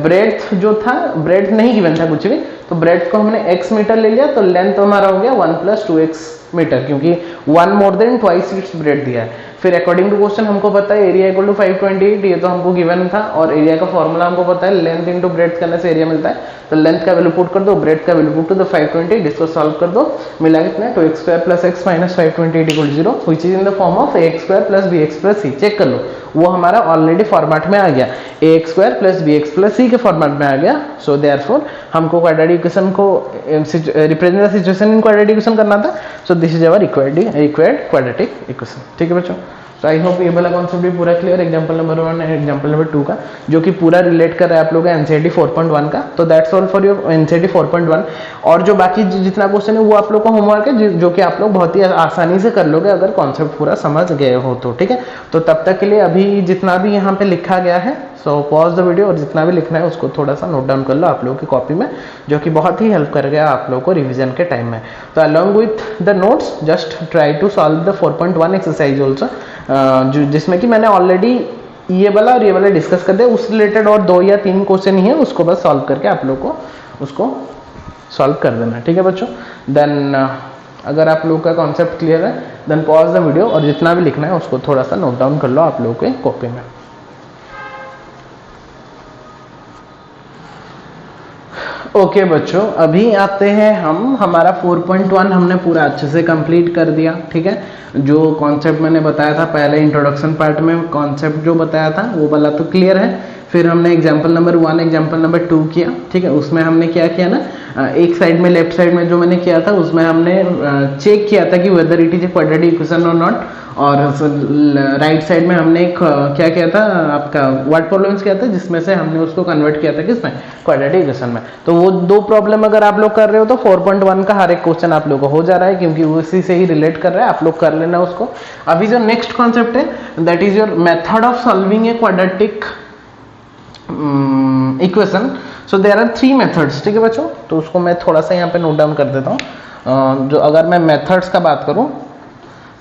ब्रेड्थ जो था, ब्रेड्थ नहीं गिवन था कुछ भी, तो ब्रेड्थ को हमने x मीटर ले लिया, तो लेंथ हमारा हो गया 1 + 2x मीटर, क्योंकि 1 more than twice its bread दिया है। फिर अकॉर्डिंग टू क्वेश्चन हमको पता है एरिया इक्वल टू 528, ये तो हमको गिवन था, और एरिया का फॉर्मूला हमको पता है लेंथ इंटू ब्रेड्थ करने से एरिया मिलता है। तो लेंथ का वैल्यू पुट कर दो, ब्रेड्थ का वैल्यू पुट कर दो 528, इसको सॉल्व कर दो, मिला कितना 2x² + x - 528 = 0, which is in the form of ax² + bx + c। Check कर लो, वो हमारा ऑलरेडी फॉर्मेट में आ गया, ax² + bx + c के फॉर्मेट में आ गया। सो देयरफॉर हमको क्वाड्रेटिक इक्वेशन को represent the situation in quadratic equation करना था। So this is our required quadratic equation. ठीक है बच्चों, तो आई होप ये वाला कॉन्सेप्ट भी पूरा clear, example number 1 and example number 2 का, जो कि पूरा रिलेट कर रहा है आप लोगों का एनसीईआरटी 4.1 का। तो that's all for your NCERT 4.1। और जो बाकी जितना क्वेश्चन है वो आप लोग का होमवर्क है, जो कि आप लोग बहुत ही आसानी से कर लोगे अगर कॉन्सेप्ट पूरा समझ गए हो तो। ठीक है, तो तब तक के लिए अभी जितना भी यहाँ पे लिखा गया है, सो पॉज द वीडियो, और जितना भी लिखना है उसको थोड़ा सा नोट डाउन कर लो आप लोगों की कॉपी में, जो कि बहुत ही हेल्प कर गया आप लोगों को रिवीजन के टाइम में। तो along with the notes just try to solve the 4.1 exercise also, जिसमें कि मैंने ऑलरेडी ये वाला और ये वाला डिस्कस कर दिया, उस रिलेटेड और 2 या 3 क्वेश्चन ही है, उसको बस सॉल्व करके आप लोग को उसको सॉल्व कर देना। ठीक है बच्चों, देन अगर आप लोग का कॉन्सेप्ट क्लियर है देन पॉज द वीडियो, और जितना भी लिखना है उसको थोड़ा सा नोट डाउन कर लो आप लोगों के कॉपी में। ओके बच्चों, अभी आते हैं हम, हमारा 4.1 हमने पूरा अच्छे से कंप्लीट कर दिया। ठीक है, जो कॉन्सेप्ट मैंने बताया था पहले इंट्रोडक्शन पार्ट में, कॉन्सेप्ट जो बताया था वो वाला तो क्लियर है। फिर हमने एग्जाम्पल नंबर 1 एग्जाम्पल नंबर 2 किया। ठीक है, उसमें हमने क्या किया ना, एक साइड में लेफ्ट साइड में जो मैंने किया था उसमें हमने चेक किया था कि weather it is a quadratic equation और नॉट, और राइट साइड में हमने क्या किया था, आपका वर्ड प्रॉब्लम्स किया था, जिसमें से हमने उसको कन्वर्ट किया था किसमें, क्वाड्रेटिक इक्वेशन में। तो वो 2 प्रॉब्लम अगर आप लोग कर रहे हो तो 4.1 का हर एक क्वेश्चन आप लोग को हो जा रहा है, क्योंकि उसी से ही रिलेट कर रहा है, आप लोग कर लेना उसको। अभी जो नेक्स्ट कॉन्सेप्ट है that is your method of solving a quadratic equation. So there are 3 methods. ठीक है बच्चों, तो उसको मैं थोड़ा सा यहाँ पे नोट डाउन कर देता हूँ। जो अगर मैं मेथड्स का बात करूँ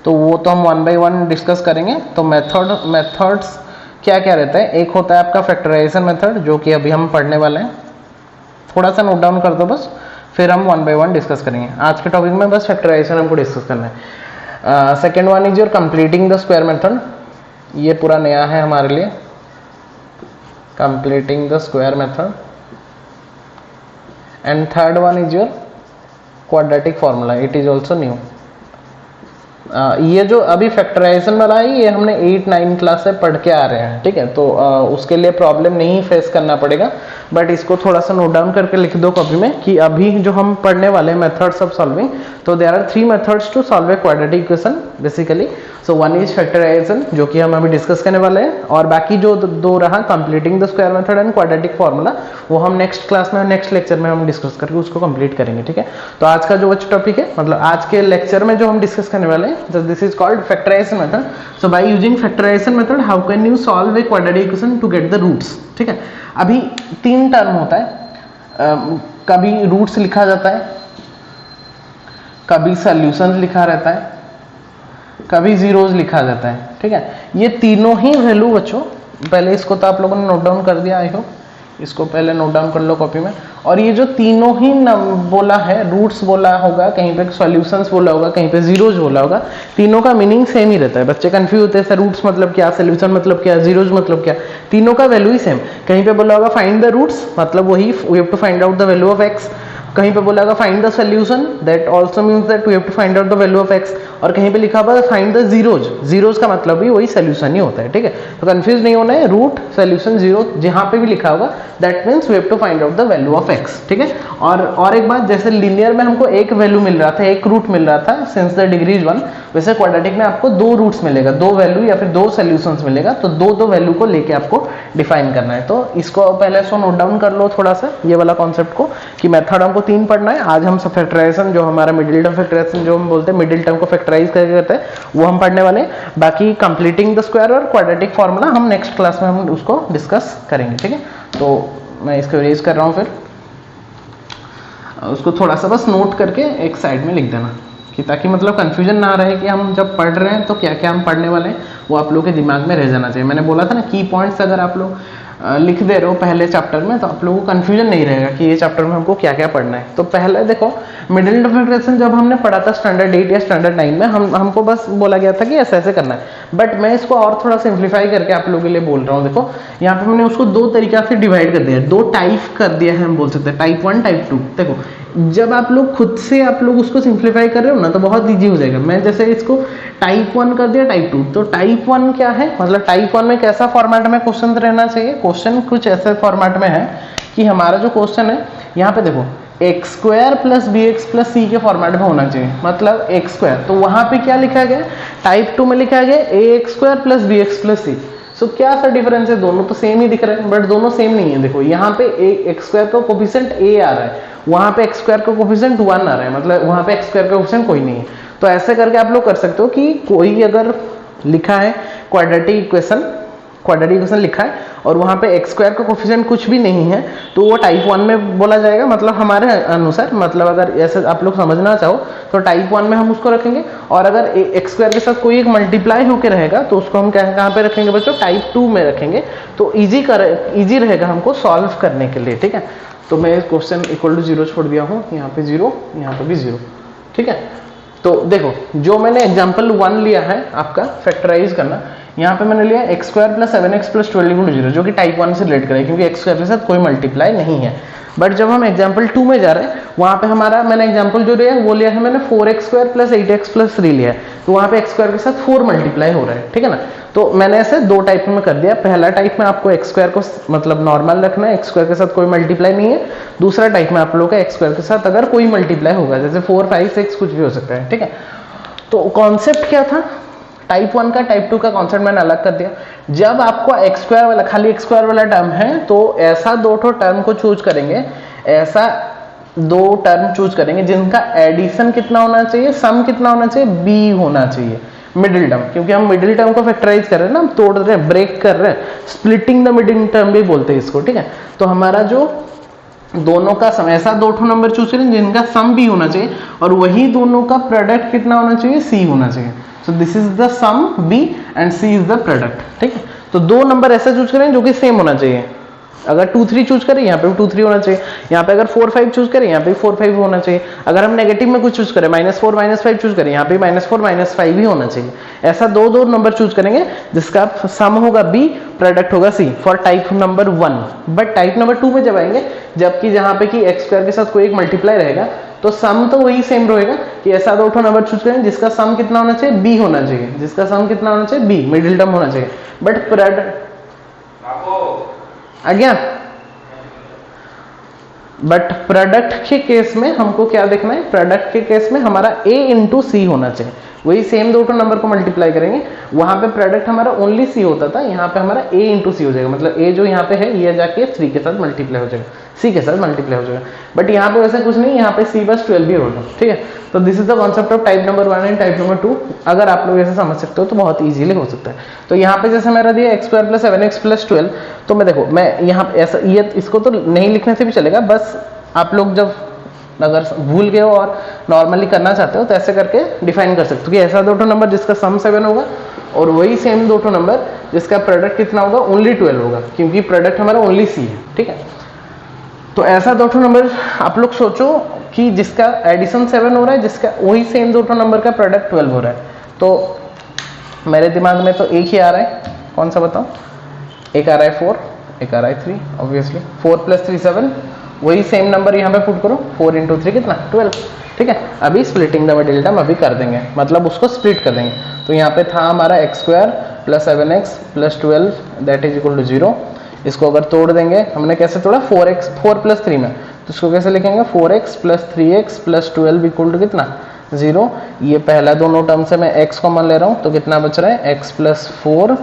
तो वो तो हम 1 बाय 1 डिस्कस करेंगे। तो मेथड्स क्या क्या रहता है, एक होता है आपका फैक्टराइजेशन मेथड, जो कि अभी हम पढ़ने वाले हैं, थोड़ा सा नोट डाउन कर दो बस, फिर हम 1 बाय 1 डिस्कस करेंगे। आज के टॉपिक में बस फैक्टराइजेशन हमको डिस्कस करना है। Second one is your completing the square method, ये पूरा नया है हमारे लिए, completing the square method. And third one is your quadratic formula, it is also new. ये जो अभी फैक्टराइजेशन वाला है ये हमने 8-9 क्लास से पढ़ के आ रहे हैं। ठीक है, तो उसके लिए प्रॉब्लम नहीं फेस करना पड़ेगा, बट इसको थोड़ा सा नोट डाउन करके लिख दो कॉपी में कि अभी जो हम पढ़ने वाले हैं मेथड्स ऑफ सॉल्विंग, तो there are 3 methods to solve a quadratic equation basically. So one is factorization, जो कि हम अभी डिस्कस करने वाले हैं, और बाकी जो 2 रहा completing the square method and quadratic formula, वो हम नेक्स्ट क्लास में नेक्स्ट लेक्चर में हम डिस्कस करके उसको कंप्लीट करेंगे। ठीक है, तो आज का जो टॉपिक है, मतलब आज के लेक्चर में जो हम डिस्कस करने वाले हैं, this is called factorization method. So by using factorization method how can you solve a quadratic equation to get the roots. ठीक है, अभी 3 टर्म होता है, कभी रूट्स लिखा जाता है, कभी सॉल्यूशंस लिखा रहता है, कभी जीरोज लिखा जाता है। ठीक है, ये तीनों ही वैल्यू बच्चों, पहले इसको तो आप लोगों ने नोट डाउन कर दिया, आई होप इसको पहले नोट डाउन कर लो कॉपी में। और ये जो तीनों ही बोला है, रूट्स बोला होगा, कहीं पे सॉल्यूशंस बोला होगा, कहीं पे जीरोज बोला होगा, तीनों का मीनिंग सेम ही रहता है। बच्चे कंफ्यूज होते हैं, रूट्स मतलब क्या, सॉल्यूशन मतलब क्या, जीरोज मतलब क्या, तीनों का वैल्यू ही सेम। कहीं पे बोला होगा फाइंड द रूट्स, मतलब वही we have to find out the value of x. कहीं पे बोला होगा find the solution, that also means that we have to find out the value of x. और कहीं पे लिखा हुआ फाइंड द जीरोज, जीरोज का मतलब भी वही सोल्यूशन ही होता है, ठीक है। तो कंफ्यूज नहीं होना है, रूट सोल्यूशन जीरो जहां पे भी लिखा होगा that means we have to find out the value of x, ठीक है। और एक बात, जैसे लीनियर में हमको एक वैल्यू मिल रहा था, एक रूट मिल रहा था सिंस द डिग्री इज 1, वैसे क्वाड्रेटिक में आपको दो रूट्स मिलेगा, दो वैल्यू या फिर दो सोल्यूशंस मिलेगा, तो दो वैल्यू को लेके आपको डिफाइन करना है। तो इसको पहले सो नोट डाउन कर लो थोड़ा सा ये वाला कॉन्सेप्ट को, कि मेथड हमको 3 पढ़ना है। आज हम फैक्टराइजेशन, जो हमारा मिडिल टर्म फैक्टराइजेशन जो हम बोलते हैं, मिडिल टर्म को फैक्टराइज करके करते हैं, वो हम पढ़ने वाले हैं। बाकी कंप्लीटिंग द स्क्वायर और क्वाड्रेटिक फॉर्मूला हम नेक्स्ट क्लास में हम उसको डिस्कस करेंगे, ठीक है। तो मैं इसको इरेज कर रहा हूँ, फिर उसको थोड़ा सा बस नोट करके एक साइड में लिख देना, कि ताकि मतलब कंफ्यूजन ना रहे कि हम जब पढ़ रहे हैं तो क्या क्या हम पढ़ने वाले हैं, वो आप लोगों के दिमाग में रह जाना चाहिए। मैंने बोला था ना, की पॉइंट्स अगर आप लोग लिख दे रहे हो पहले चैप्टर में, तो आप लोगों को कंफ्यूजन नहीं रहेगा कि ये चैप्टर में हमको क्या क्या पढ़ना है। तो पहले देखो, मिडिल टर्म फैक्टराइजेशन जब हमने पढ़ा था स्टैंडर्ड 8 या स्टैंडर्ड 9 में, हमको बस बोला गया था कि ऐसे ऐसे करना है, बट मैं इसको और थोड़ा सिंप्लीफाई करके आप लोगों के लिए बोल रहा हूँ। देखो यहाँ पे मैंने उसको दो तरीका से डिवाइड कर दिया है, दो टाइप कर दिया है, हम बोल सकते हैं टाइप 1 टाइप 2। देखो जब आप लोग खुद से आप लोग उसको सिंप्लीफाई कर रहे हो ना, तो बहुत ईजी हो जाएगा। मैं जैसे इसको टाइप 1 कर दिया, टाइप 2, तो टाइप 1 क्या है, मतलब टाइप 1 में कैसा फॉर्मेट में क्वेश्चन रहना चाहिए। क्वेश्चन कुछ ऐसे फॉर्मेट में है कि हमारा जो क्वेश्चन है यहाँ पे देखो, X square plus B x plus C के फॉर्मेट में होना चाहिए, मतलब एक्स स्क्वायर। तो वहां पे क्या लिखा गया, टाइप 2 में लिखा गया A x square plus B x plus C. So क्या सा डिफरेंस है, दोनों तो सेम ही दिख रहे हैं, बट दोनों सेम नहीं है। देखो यहाँ पे एक्स स्क्वायर का कोफिशिएंट ए आ रहा है, वहां पे एक्स स्क्वायर का कोफिशिएंट 1 आ रहा है, मतलब वहां पे एक्स स्क्वायर का कोफिशिएंट कोई नहीं है। तो ऐसे करके आप लोग कर सकते हो कि कोई अगर लिखा है क्वाड्रेटिक इक्वेशन लिखा है और वहां पे एक्स स्क्वायर का कोफिशिएंट कुछ भी नहीं है, तो वो टाइप 1 में बोला जाएगा, मतलब हमारे अनुसार। मतलब अगर ऐसे आप लोग समझना चाहो तो टाइप 1 में हम उसको रखेंगे, और अगर एक्स स्क्वायर के साथ कोई एक मल्टीप्लाई होकर रहेगा तो उसको हम कहाँ पे रखेंगे बच्चों, टाइप 2 में रखेंगे। तो ईजी रहेगा हमको सॉल्व करने के लिए, ठीक है। तो मैं क्वेश्चन इक्वल टू 0 छोड़ दिया हूँ, यहाँ पे 0, यहाँ पे भी 0, ठीक है। तो देखो जो मैंने एग्जाम्पल 1 लिया है आपका फैक्टराइज करना, यहाँ पे मैंने लिया x square plus 7x plus 12 जो कि टाइप 1 से रिलेट करें, क्योंकि एक्स स्क्वायर के साथ कोई मल्टीप्लाई नहीं है। बट जब हम एग्जाम्पल 2 में जा रहे हैं, वहाँ पे हमारा मैंने एग्जाम्पल जो लिया है वो लिया है मैंने 4x square plus 8x plus 3 लिया है, तो वहाँ पे एक्स स्क्वायर के साथ 4 मल्टीप्लाई हो रहा है, ठीक है ना। तो मैंने ऐसे दो टाइप में कर दिया। पहला टाइप में आपको एक्स स्क्वायर को मतलब नॉर्मल रखना है, एक्स स्क्वायर के साथ कोई मल्टीप्लाई नहीं है। दूसरा टाइप में आप लोगों का एक्स स्क्वायर के साथ अगर कोई मल्टीप्लाई होगा, जैसे 4, 5, 6 कुछ भी हो सकता है, ठीक है। तो कॉन्सेप्ट क्या था टाइप 1 का, टाइप 2 का कॉन्सेप्ट मैंने अलग कर दिया। जब आपको एक्स स्क्वायर वाला, खाली एक्स स्क्वायर वाला टर्म है, तो ऐसा दो टर्म को चूज करेंगे, ऐसा दो टर्म चूज करेंगे जिनका एडिशन कितना होना चाहिए, सम कितना होना चाहिए, बी होना चाहिए, मिडिल टर्म। क्योंकि हम मिडिल टर्म को फैक्टराइज कर रहे हैं ना, हम तोड़ रहे हैं, ब्रेक कर रहे हैं, स्प्लिटिंग द मिडिल टर्म भी बोलते हैं इसको, ठीक है। तो हमारा जो दोनों का सम, ऐसा दो नंबर चूज करें जिनका सम भी होना चाहिए, और वही दोनों का प्रोडक्ट कितना होना चाहिए, सी होना चाहिए। So this is the sum b and C is the product, ठीक है। तो दो नंबर ऐसे चूज करें जो कि सेम होना चाहिए। अगर 2, 3 चूज करें, यहाँ पे भी 2, 3 होना चाहिए। यहाँ पे अगर 4, 5 चूज करें, यहाँ पे 4, 5 होना चाहिए। अगर हम नेगेटिव में कुछ चूज करें, -4, -5 चूज करें, यहाँ पे -4, -5 भी होना चाहिए। ऐसा दो नंबर चूज करेंगे जिसका सम होगा बी, प्रोडक्ट होगा C, for type number 1। But type number 2 में जब आएंगे, जबकि जहाँ पे कि एक्स स्क्वायर के साथ कोई एक मल्टीप्लाई रहेगा, तो सम तो वही सेम रहेगा कि ऐसा दो नंबर चूज करें जिसका सम कितना होना चाहिए, बी होना चाहिए, जिसका सम कितना होना चाहिए, बी, मिडिल टर्म होना चाहिए। बट प्रोडक्ट आ गया। बट प्रोडक्ट के केस में हमको क्या देखना है, प्रोडक्ट के केस में हमारा a इंटू सी होना चाहिए। वही सेम दो नंबर को मल्टीप्लाई करेंगे, वहां पे प्रोडक्ट हमारा ओनली सी होता था, यहाँ पे हमारा a इंटू सी हो जाएगा। मतलब a जो यहाँ पे है ये जाके 3 के साथ मल्टीप्लाई हो जाएगा, c के साथ मल्टीप्लाई हो जाएगा। बट यहाँ पे वैसा कुछ नहीं, यहाँ पे c बस 12 ही होगा, ठीक है। तो this is the concept of type number 1 and type number 2। अगर आप लोग ऐसे समझ सकते हो तो बहुत ईजिली हो सकता है। तो यहाँ पे जैसे मेरा दिया x square plus 7x plus 12, तो मैं देखो मैं यहाँ पे ऐसा, ये इसको तो नहीं लिखने से भी चलेगा, बस आप लोग जब अगर भूल गए हो और नॉर्मली करना चाहते हो तो ऐसे करके डिफाइन कर सकते हो कि ऐसा दो नंबर जिसका सम 7 होगा, और वही सेम दो नंबर जिसका प्रोडक्ट कितना होगा, ओनली 12 होगा, क्योंकि प्रोडक्ट हमारा ओनली सी है, ठीक है। तो ऐसा दो नंबर आप लोग सोचो कि जिसका एडिशन 7 हो रहा है, जिसका वही सेम दो नंबर का प्रोडक्ट 12 हो रहा है। तो मेरे दिमाग में तो एक ही आ रहा है, कौन सा बताओ, एक आ रहा है 4, एक आ रहा है 3, ऑब्वियसली 4 + 3 7, वही सेम नंबर यहाँ पे पुट करो, 4 इंटू 3 कितना 12, ठीक है। अभी स्प्लिटिंग द मिडिल टर्म अभी कर देंगे, मतलब उसको स्प्लिट कर देंगे। तो यहाँ पे था हमारा x square plus 7x plus 12 that is equal to 0। इसको अगर तोड़ देंगे, हमने कैसे तोड़ा 4 प्लस 3 में, तो इसको कैसे लिखेंगे 4x plus 3x plus 12 equal to कितना 0। ये पहला दोनों टर्म से मैं x कॉमन ले रहा हूँ तो कितना बच रहा है x प्लस 4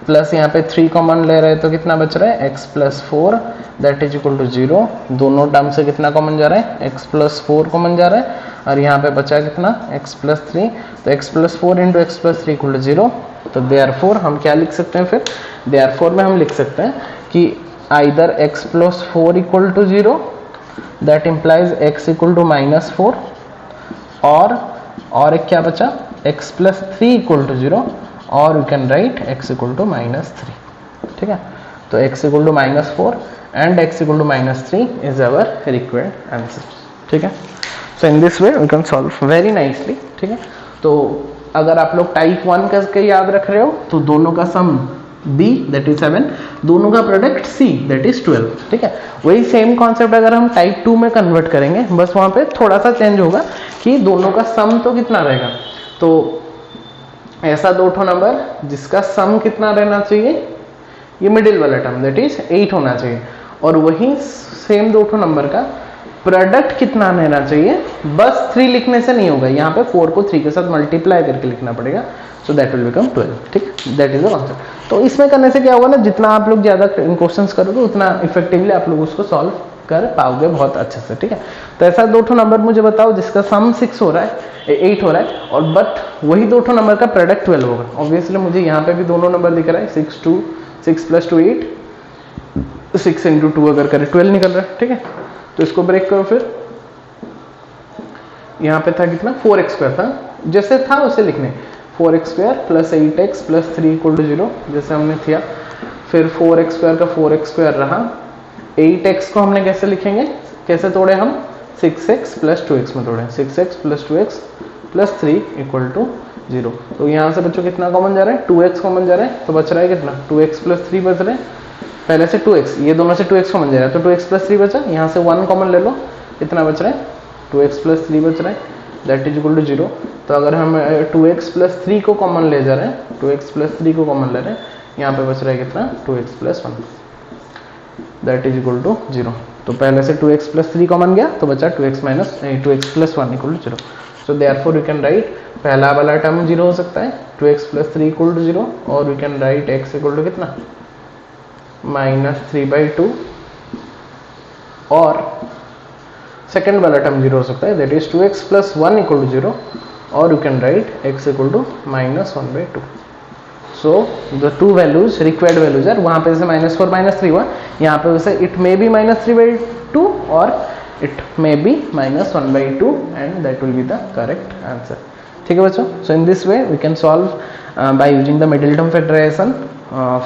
प्लस यहाँ पे 3 कॉमन ले रहे हैं तो कितना बच रहा है x plus 4 that is equal to 0। दोनों टर्म से कितना कॉमन जा रहा है x प्लस 4 कॉमन जा रहा है और यहाँ पे बचा कितना x प्लस 3, तो x plus 4 into x plus 3 equal to 0। तो देयरफॉर हम क्या लिख सकते हैं, फिर देयरफॉर में हम लिख सकते हैं कि either x plus 4 equal to 0 that implies x equal to minus 4 और एक क्या बचा x प्लस 3 इक्वल टू 0 और you can write x equal to minus 3, ठीक है। तो x equal to minus 4 and x equal to minus 3 is our required answer, ठीक है। So in this way we can solve very nicely, ठीक है। तो अगर आप लोग टाइप 1 करके याद रख रहे हो तो दोनों का सम b दैट इज 7, दोनों का प्रोडक्ट c दैट इज 12, ठीक है। वही सेम कॉन्सेप्ट अगर हम टाइप 2 में कन्वर्ट करेंगे, बस वहां पे थोड़ा सा चेंज होगा कि दोनों का सम तो कितना रहेगा। तो ऐसा दो ठो नंबर जिसका सम कितना रहना चाहिए, ये मिडिल वाला टर्म दैट इज 8 होना चाहिए, और वही सेम दो ठो नंबर का प्रोडक्ट कितना रहना चाहिए, बस 3 लिखने से नहीं होगा, यहाँ पे 4 को 3 के साथ मल्टीप्लाई करके लिखना पड़ेगा, सो दैट विल बिकम 12, ठीक, दैट इज द कॉन्सेप्ट। तो इसमें करने से क्या होगा ना, जितना आप लोग ज़्यादा क्वेश्चंस करोगे उतना इफेक्टिवली आप लोग उसको सॉल्व कर पाओगे बहुत अच्छे से, ठीक है। तो ऐसा दो ठो नंबर मुझे बताओ जिसका सम 6 हो रहा है, 8 हो रहा है, और बट वही दो ठो नंबर का प्रोडक्ट 12 होगा। ऑब्वियसली मुझे यहाँ पे भी दोनों नंबर दिख रहा है, 6 प्लस 2 8, 6 इंटू 2 अगर करें 12 निकल रहा है, ठीक है। तो इसको ब्रेक करो, फिर यहाँ पे था कितना 4x स्क्वायर था, जैसे था उसे लिखने 4x square plus 8x plus 3 equal to 0 जैसे हमने किया। फिर 4x स्क्वायर का 4x स्क्वायर रहा, 8x को हमने कैसे लिखेंगे, कैसे तोड़े हम 6x प्लस 2x में तोड़े, 6x plus 2x plus 3 equal to 0। तो यहाँ से बच्चों कितना कॉमन जा रहा है, 2x कॉमन जा रहा है, तो बच रहा है कितना 2x प्लस 3 बच रहा है, पहले से 2x, ये दोनों से 2x कॉमन जा रहा है, तो 2x प्लस 3 बचा, यहाँ से 1 कॉमन ले लो, कितना बच रहा है 2x प्लस 3 बच रहा है दैट इज इक्वल टू 0। तो अगर हम 2x प्लस 3 को कॉमन ले जा रहे हैं, 2x प्लस 3 को कॉमन ले रहे हैं, यहाँ पे बच रहा है कितना 2x plus 1 that is equal to 0। तो पहले से 2x प्लस 3 कॉमन गया तो बचा 2x plus 1 equal to 0। So therefore you can write पहला वाला टर्म 0 हो सकता है, 2x प्लस 3 इक्वल टू 0, और you can write x equal to कितना -3/2, और सेकेंड वाला टर्म 0 हो सकता है that is 2x plus 1 equal to 0, और you can write x equal to -1/2। So the two values required values are, वहाँ पे जैसे -4 -3 हुआ, यहाँ पे वैसे इट मे बी -3/2 और it may be -1/2 and that will be the correct answer, ठीक है बच्चों। So in this way we can solve by using the middle term factorization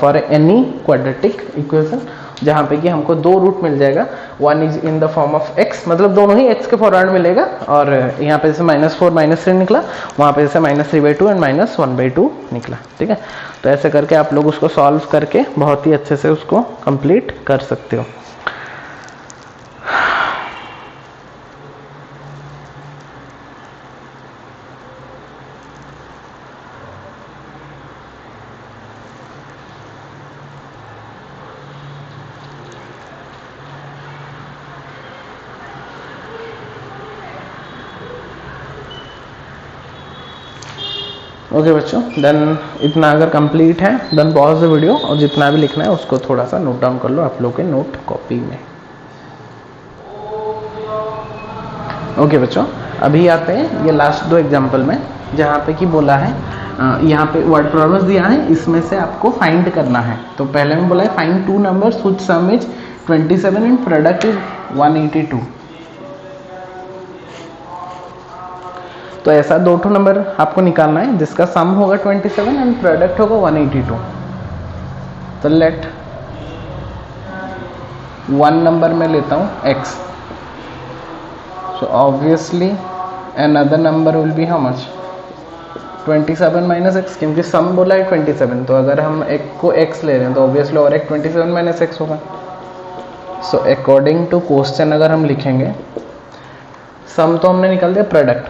for any quadratic equation, जहाँ पे कि हमको दो रूट मिल जाएगा, one is in the form of x, मतलब दोनों ही x के फॉरवर्ड मिलेगा, और यहाँ पे जैसे -4 -3 निकला, वहाँ पे जैसे -3/2 एंड -1/2 निकला, ठीक है। तो ऐसे करके आप लोग उसको सॉल्व करके बहुत ही अच्छे से उसको कंप्लीट कर सकते हो। ओके बच्चों, देन इतना अगर कंप्लीट है देन पॉज द वीडियो, और जितना भी लिखना है उसको थोड़ा सा नोट डाउन कर लो आप लोग के नोट कॉपी में। ओके बच्चों, अभी आते हैं ये लास्ट दो एग्जांपल में, जहाँ पे कि बोला है यहाँ पे वर्ड प्रॉब्लम्स दिया है, इसमें से आपको फाइंड करना है। तो पहले में बोला है find two numbers which some is 27 and product is 182। तो ऐसा दो ठो नंबर आपको निकालना है जिसका सम होगा 27 एंड प्रोडक्ट होगा 182। तो लेट वन नंबर में लेता हूँ x, so obviously another number will be how much 27 minus x, क्योंकि सम बोला है 27, तो अगर हम एक को x ले रहे हैं तो ऑब्वियसली और एक 27 माइनस x होगा। सो अकॉर्डिंग टू क्वेश्चन अगर हम लिखेंगे, सम तो हमने निकाल दिया प्रोडक्ट,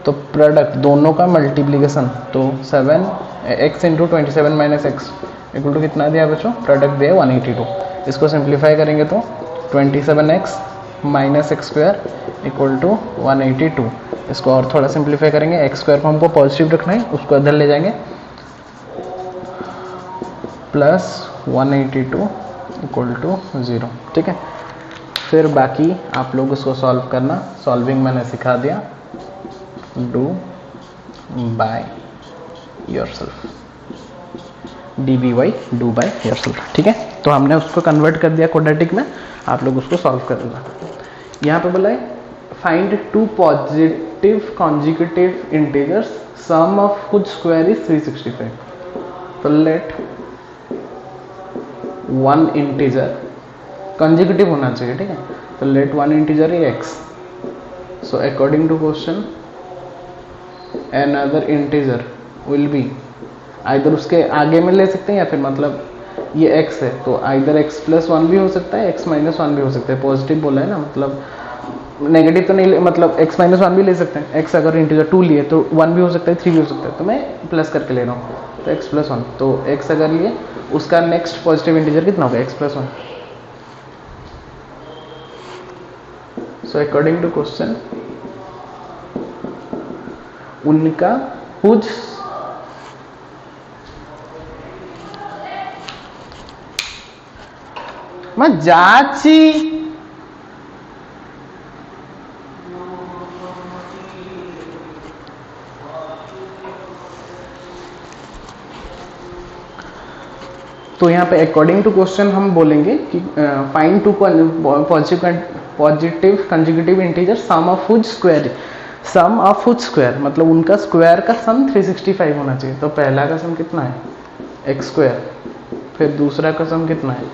तो प्रोडक्ट दोनों का मल्टीप्लीकेशन, तो 7x into 27 minus x equal to कितना दिया बच्चों, प्रोडक्ट दिया 182। इसको सिंप्लीफाई करेंगे तो 27x minus x square equal to 182। इसको और थोड़ा सिंप्लीफाई करेंगे, एक्स स्क्वायर को हमको पॉजिटिव रखना है, उसको इधर ले जाएंगे, प्लस 182 इक्वल टू 0। ठीक है, फिर बाकी आप लोग उसको सॉल्व करना, सॉल्विंग मैंने सिखा दिया, do by yourself, DBY do by yourself. ठीक है, तो हमने उसको कन्वर्ट कर दिया क्वाड्रेटिक में, आप लोग उसको सॉल्व कर लेना। यहाँ पे बोला है find two positive consecutive integers sum of which square is 365। तो लेट वन इंटीजर कॉन्जिक्यूटिव होना चाहिए, ठीक है, तो let one integer is x। सो according to question another integer will be, आइदर उसके आगे में ले सकते हैं या फिर मतलब ये x है तो आइदर x प्लस वन भी हो सकता है, x माइनस वन भी हो सकता है। पॉजिटिव बोला है ना, मतलब नेगेटिव तो नहीं, मतलब x माइनस वन भी ले सकते हैं। x अगर इंटीजर 2 लिए तो 1 भी हो सकता है, 3 भी हो सकता है, तो मैं प्लस करके ले रहा हूँ, तो x प्लस वन, तो x अगर लिए उसका नेक्स्ट पॉजिटिव इंटीजर कितना होगा, x plus one. So according to question उनका हुज मैं जाची तो यहाँ पे अकॉर्डिंग टू क्वेश्चन हम बोलेंगे कि find two positive conjugative integer sum of which square, sum of which square मतलब उनका स्क्वायर का सम 365 होना चाहिए। तो पहला का सम कितना है, एक्स स्क्वायर, फिर दूसरा का सम कितना है,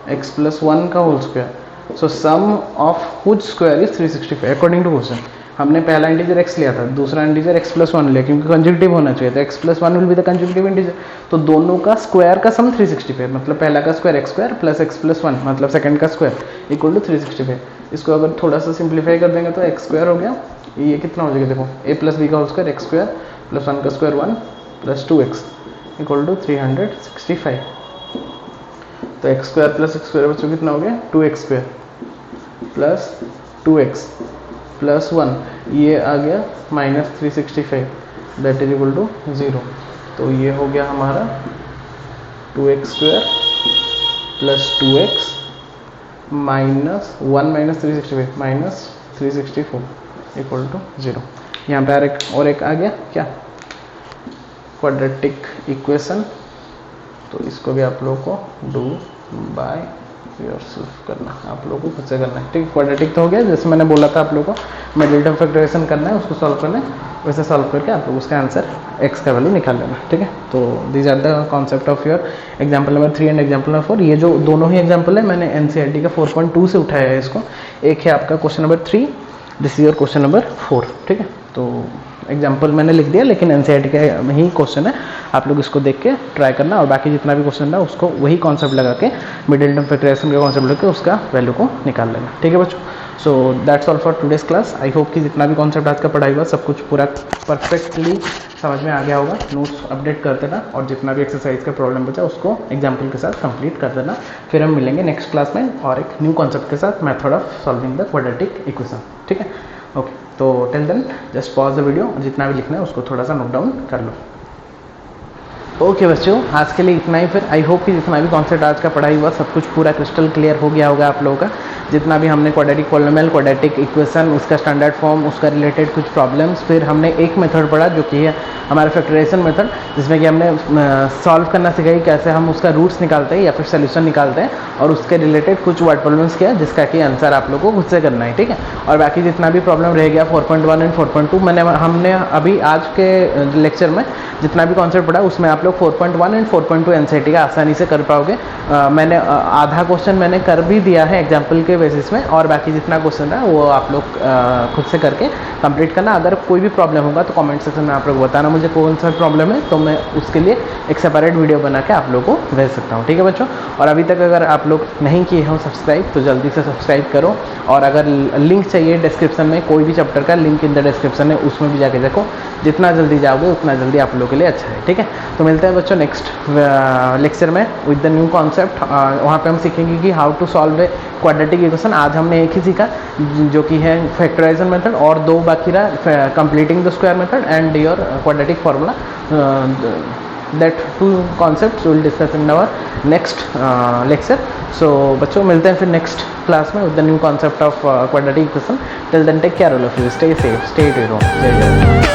एक्स प्लस वन का whole square. So sum of which square is 365 according to question. हमने पहला इंटीजर एक्स लिया था, दूसरा इंटीजर एक्स प्लस वन लिया, क्योंकि कंजुगेटिव होना चाहिए, तो x plus one will be the conjugative integer. तो दोनों का स्क्वायर का सम 365, मतलब पहला का square X square plus x plus one मतलब सेकंड का स्क्वायर इक्वल टू 365। इसको अगर थोड़ा सा सिंप्लीफाई कर देंगे तो एक्स स्क्वायर हो गया, ये कितना हो जाएगा देखो, ए प्लस बी का whole square X square plus one का स्क्वायर 1 प्लस 2x इक्वल टू 365। तो X square plus X square बच्चों कितना हो गया, 2x square plus 2x plus 1, ये आ गया minus 365 that is equal to 0। तो ये हो गया हमारा 2x square plus 2x minus 1 minus 365 minus 364 equal to 0। यहाँ पे और एक आ गया क्या, क्वाड्रेटिक इक्वेशन। तो इसको भी आप लोगों को डू बाय योरसेल्फ करना, आप लोगों को खुद से करना है, ठीक है। क्वाड्रेटिक तो हो गया, जैसे मैंने बोला था आप लोगों को मिडिल टर्म फैक्टराइजेशन करना है, उसको सॉल्व करना है, वैसे सॉल्व करके आप लोग उसका आंसर x का वैल्यू निकाल लेना, ठीक है। तो these are the concept of your example number 3 and example number 4। ये जो दोनों ही एग्जाम्पल है मैंने NCERT का 4.2 से उठाया है इसको। एक है आपका question number 3, this is your question number 4, ठीक है। तो एग्जाम्पल मैंने लिख दिया, लेकिन NCERT का ही क्वेश्चन है, आप लोग इसको देख के ट्राई करना, और बाकी जितना भी क्वेश्चन है उसको वही कॉन्सेप्ट लगा के मिडिल टर्म फैक्टराइजेशन का कॉन्सेप्ट लगा के उसका वैल्यू को निकाल लेना, ठीक है बच्चों। So that's all for today's class. I hope कि जितना भी कॉन्सेप्ट आज का पढ़ाई हुआ सब कुछ पूरा परफेक्टली समझ में आ गया होगा। नोट्स अपडेट कर देना, और जितना भी एक्सरसाइज का प्रॉब्लम बचा उसको एग्जाम्पल के साथ कंप्लीट कर देना। फिर हम मिलेंगे नेक्स्ट क्लास में और एक न्यू कॉन्सेप्ट के साथ, method of solving the quadratic equation, ठीक है। ओके, तो till then just pause the video, जितना भी लिखना है उसको थोड़ा सा नोट डाउन कर लो। ओके बच्चों, आज के लिए इतना ही। फिर आई होप कि जितना भी कॉन्सेप्ट आज का पढ़ाई हुआ सब कुछ पूरा क्रिस्टल क्लियर हो गया होगा आप लोगों का। जितना भी हमने क्वाड्रेटिक पॉलिनोमियल, क्वाड्रेटिक इक्वेशन, उसका स्टैंडर्ड फॉर्म, उसका रिलेटेड कुछ प्रॉब्लम्स, फिर हमने एक मेथड पढ़ा जो कि है हमारा फैक्टराइजेशन मेथड, जिसमें कि हमने सॉल्व करना सिखाई कैसे हम उसका रूट्स निकालते हैं या फिर सोल्यूशन निकालते हैं, और उसके रिलेटेड कुछ वर्ड प्रॉब्लम्स किया जिसका कि आंसर आप लोगों को खुद से करना है, ठीक है। और बाकी जितना भी प्रॉब्लम रह गया 4.1 एंड 4.2 हमने अभी आज के लेक्चर में जितना भी कॉन्सेप्ट पढ़ा उसमें आप लोग 4.1 एंड 4.2 NCERT का आसानी से कर पाओगे। मैंने आधा क्वेश्चन मैंने कर भी दिया है एग्जाम्पल के बेसिस में, और बाकी जितना क्वेश्चन है वो आप लोग खुद से करके कंप्लीट करना। अगर कोई भी प्रॉब्लम होगा तो कमेंट सेक्शन में आप लोग बताना मुझे कौन सा प्रॉब्लम है, तो मैं उसके लिए एक सेपरेट वीडियो बना के आप लोगों को भेज सकता हूँ। ठीक है बच्चों, और अभी तक अगर आप लोग नहीं किए हो सब्सक्राइब तो जल्दी से सब्सक्राइब करो, और अगर लिंक चाहिए डिस्क्रिप्शन में, कोई भी चैप्टर का लिंक इन द डिस्क्रिप्शन है, उसमें भी जाके देखो। जितना जल्दी जाओगे उतना जल्दी आप लोगों के लिए अच्छा है। ठीक है, तो मिलते हैं बच्चों नेक्स्ट लेक्चर में विद द न्यू कॉन्सेप्ट। वहाँ पे हम सीखेंगे कि how to solve a quadratic equation. आज हमने एक ही सीखा जो कि है फैक्टराइजेशन मेथड, और दो बाकी रहा completing the square method and your quadratic formula. That two concepts will discuss in our next lecture. So बच्चों मिलते हैं फिर नेक्स्ट क्लास में with the new concept of quadratic equation. Till then take care all of you, stay safe, stay at your home. जय जय।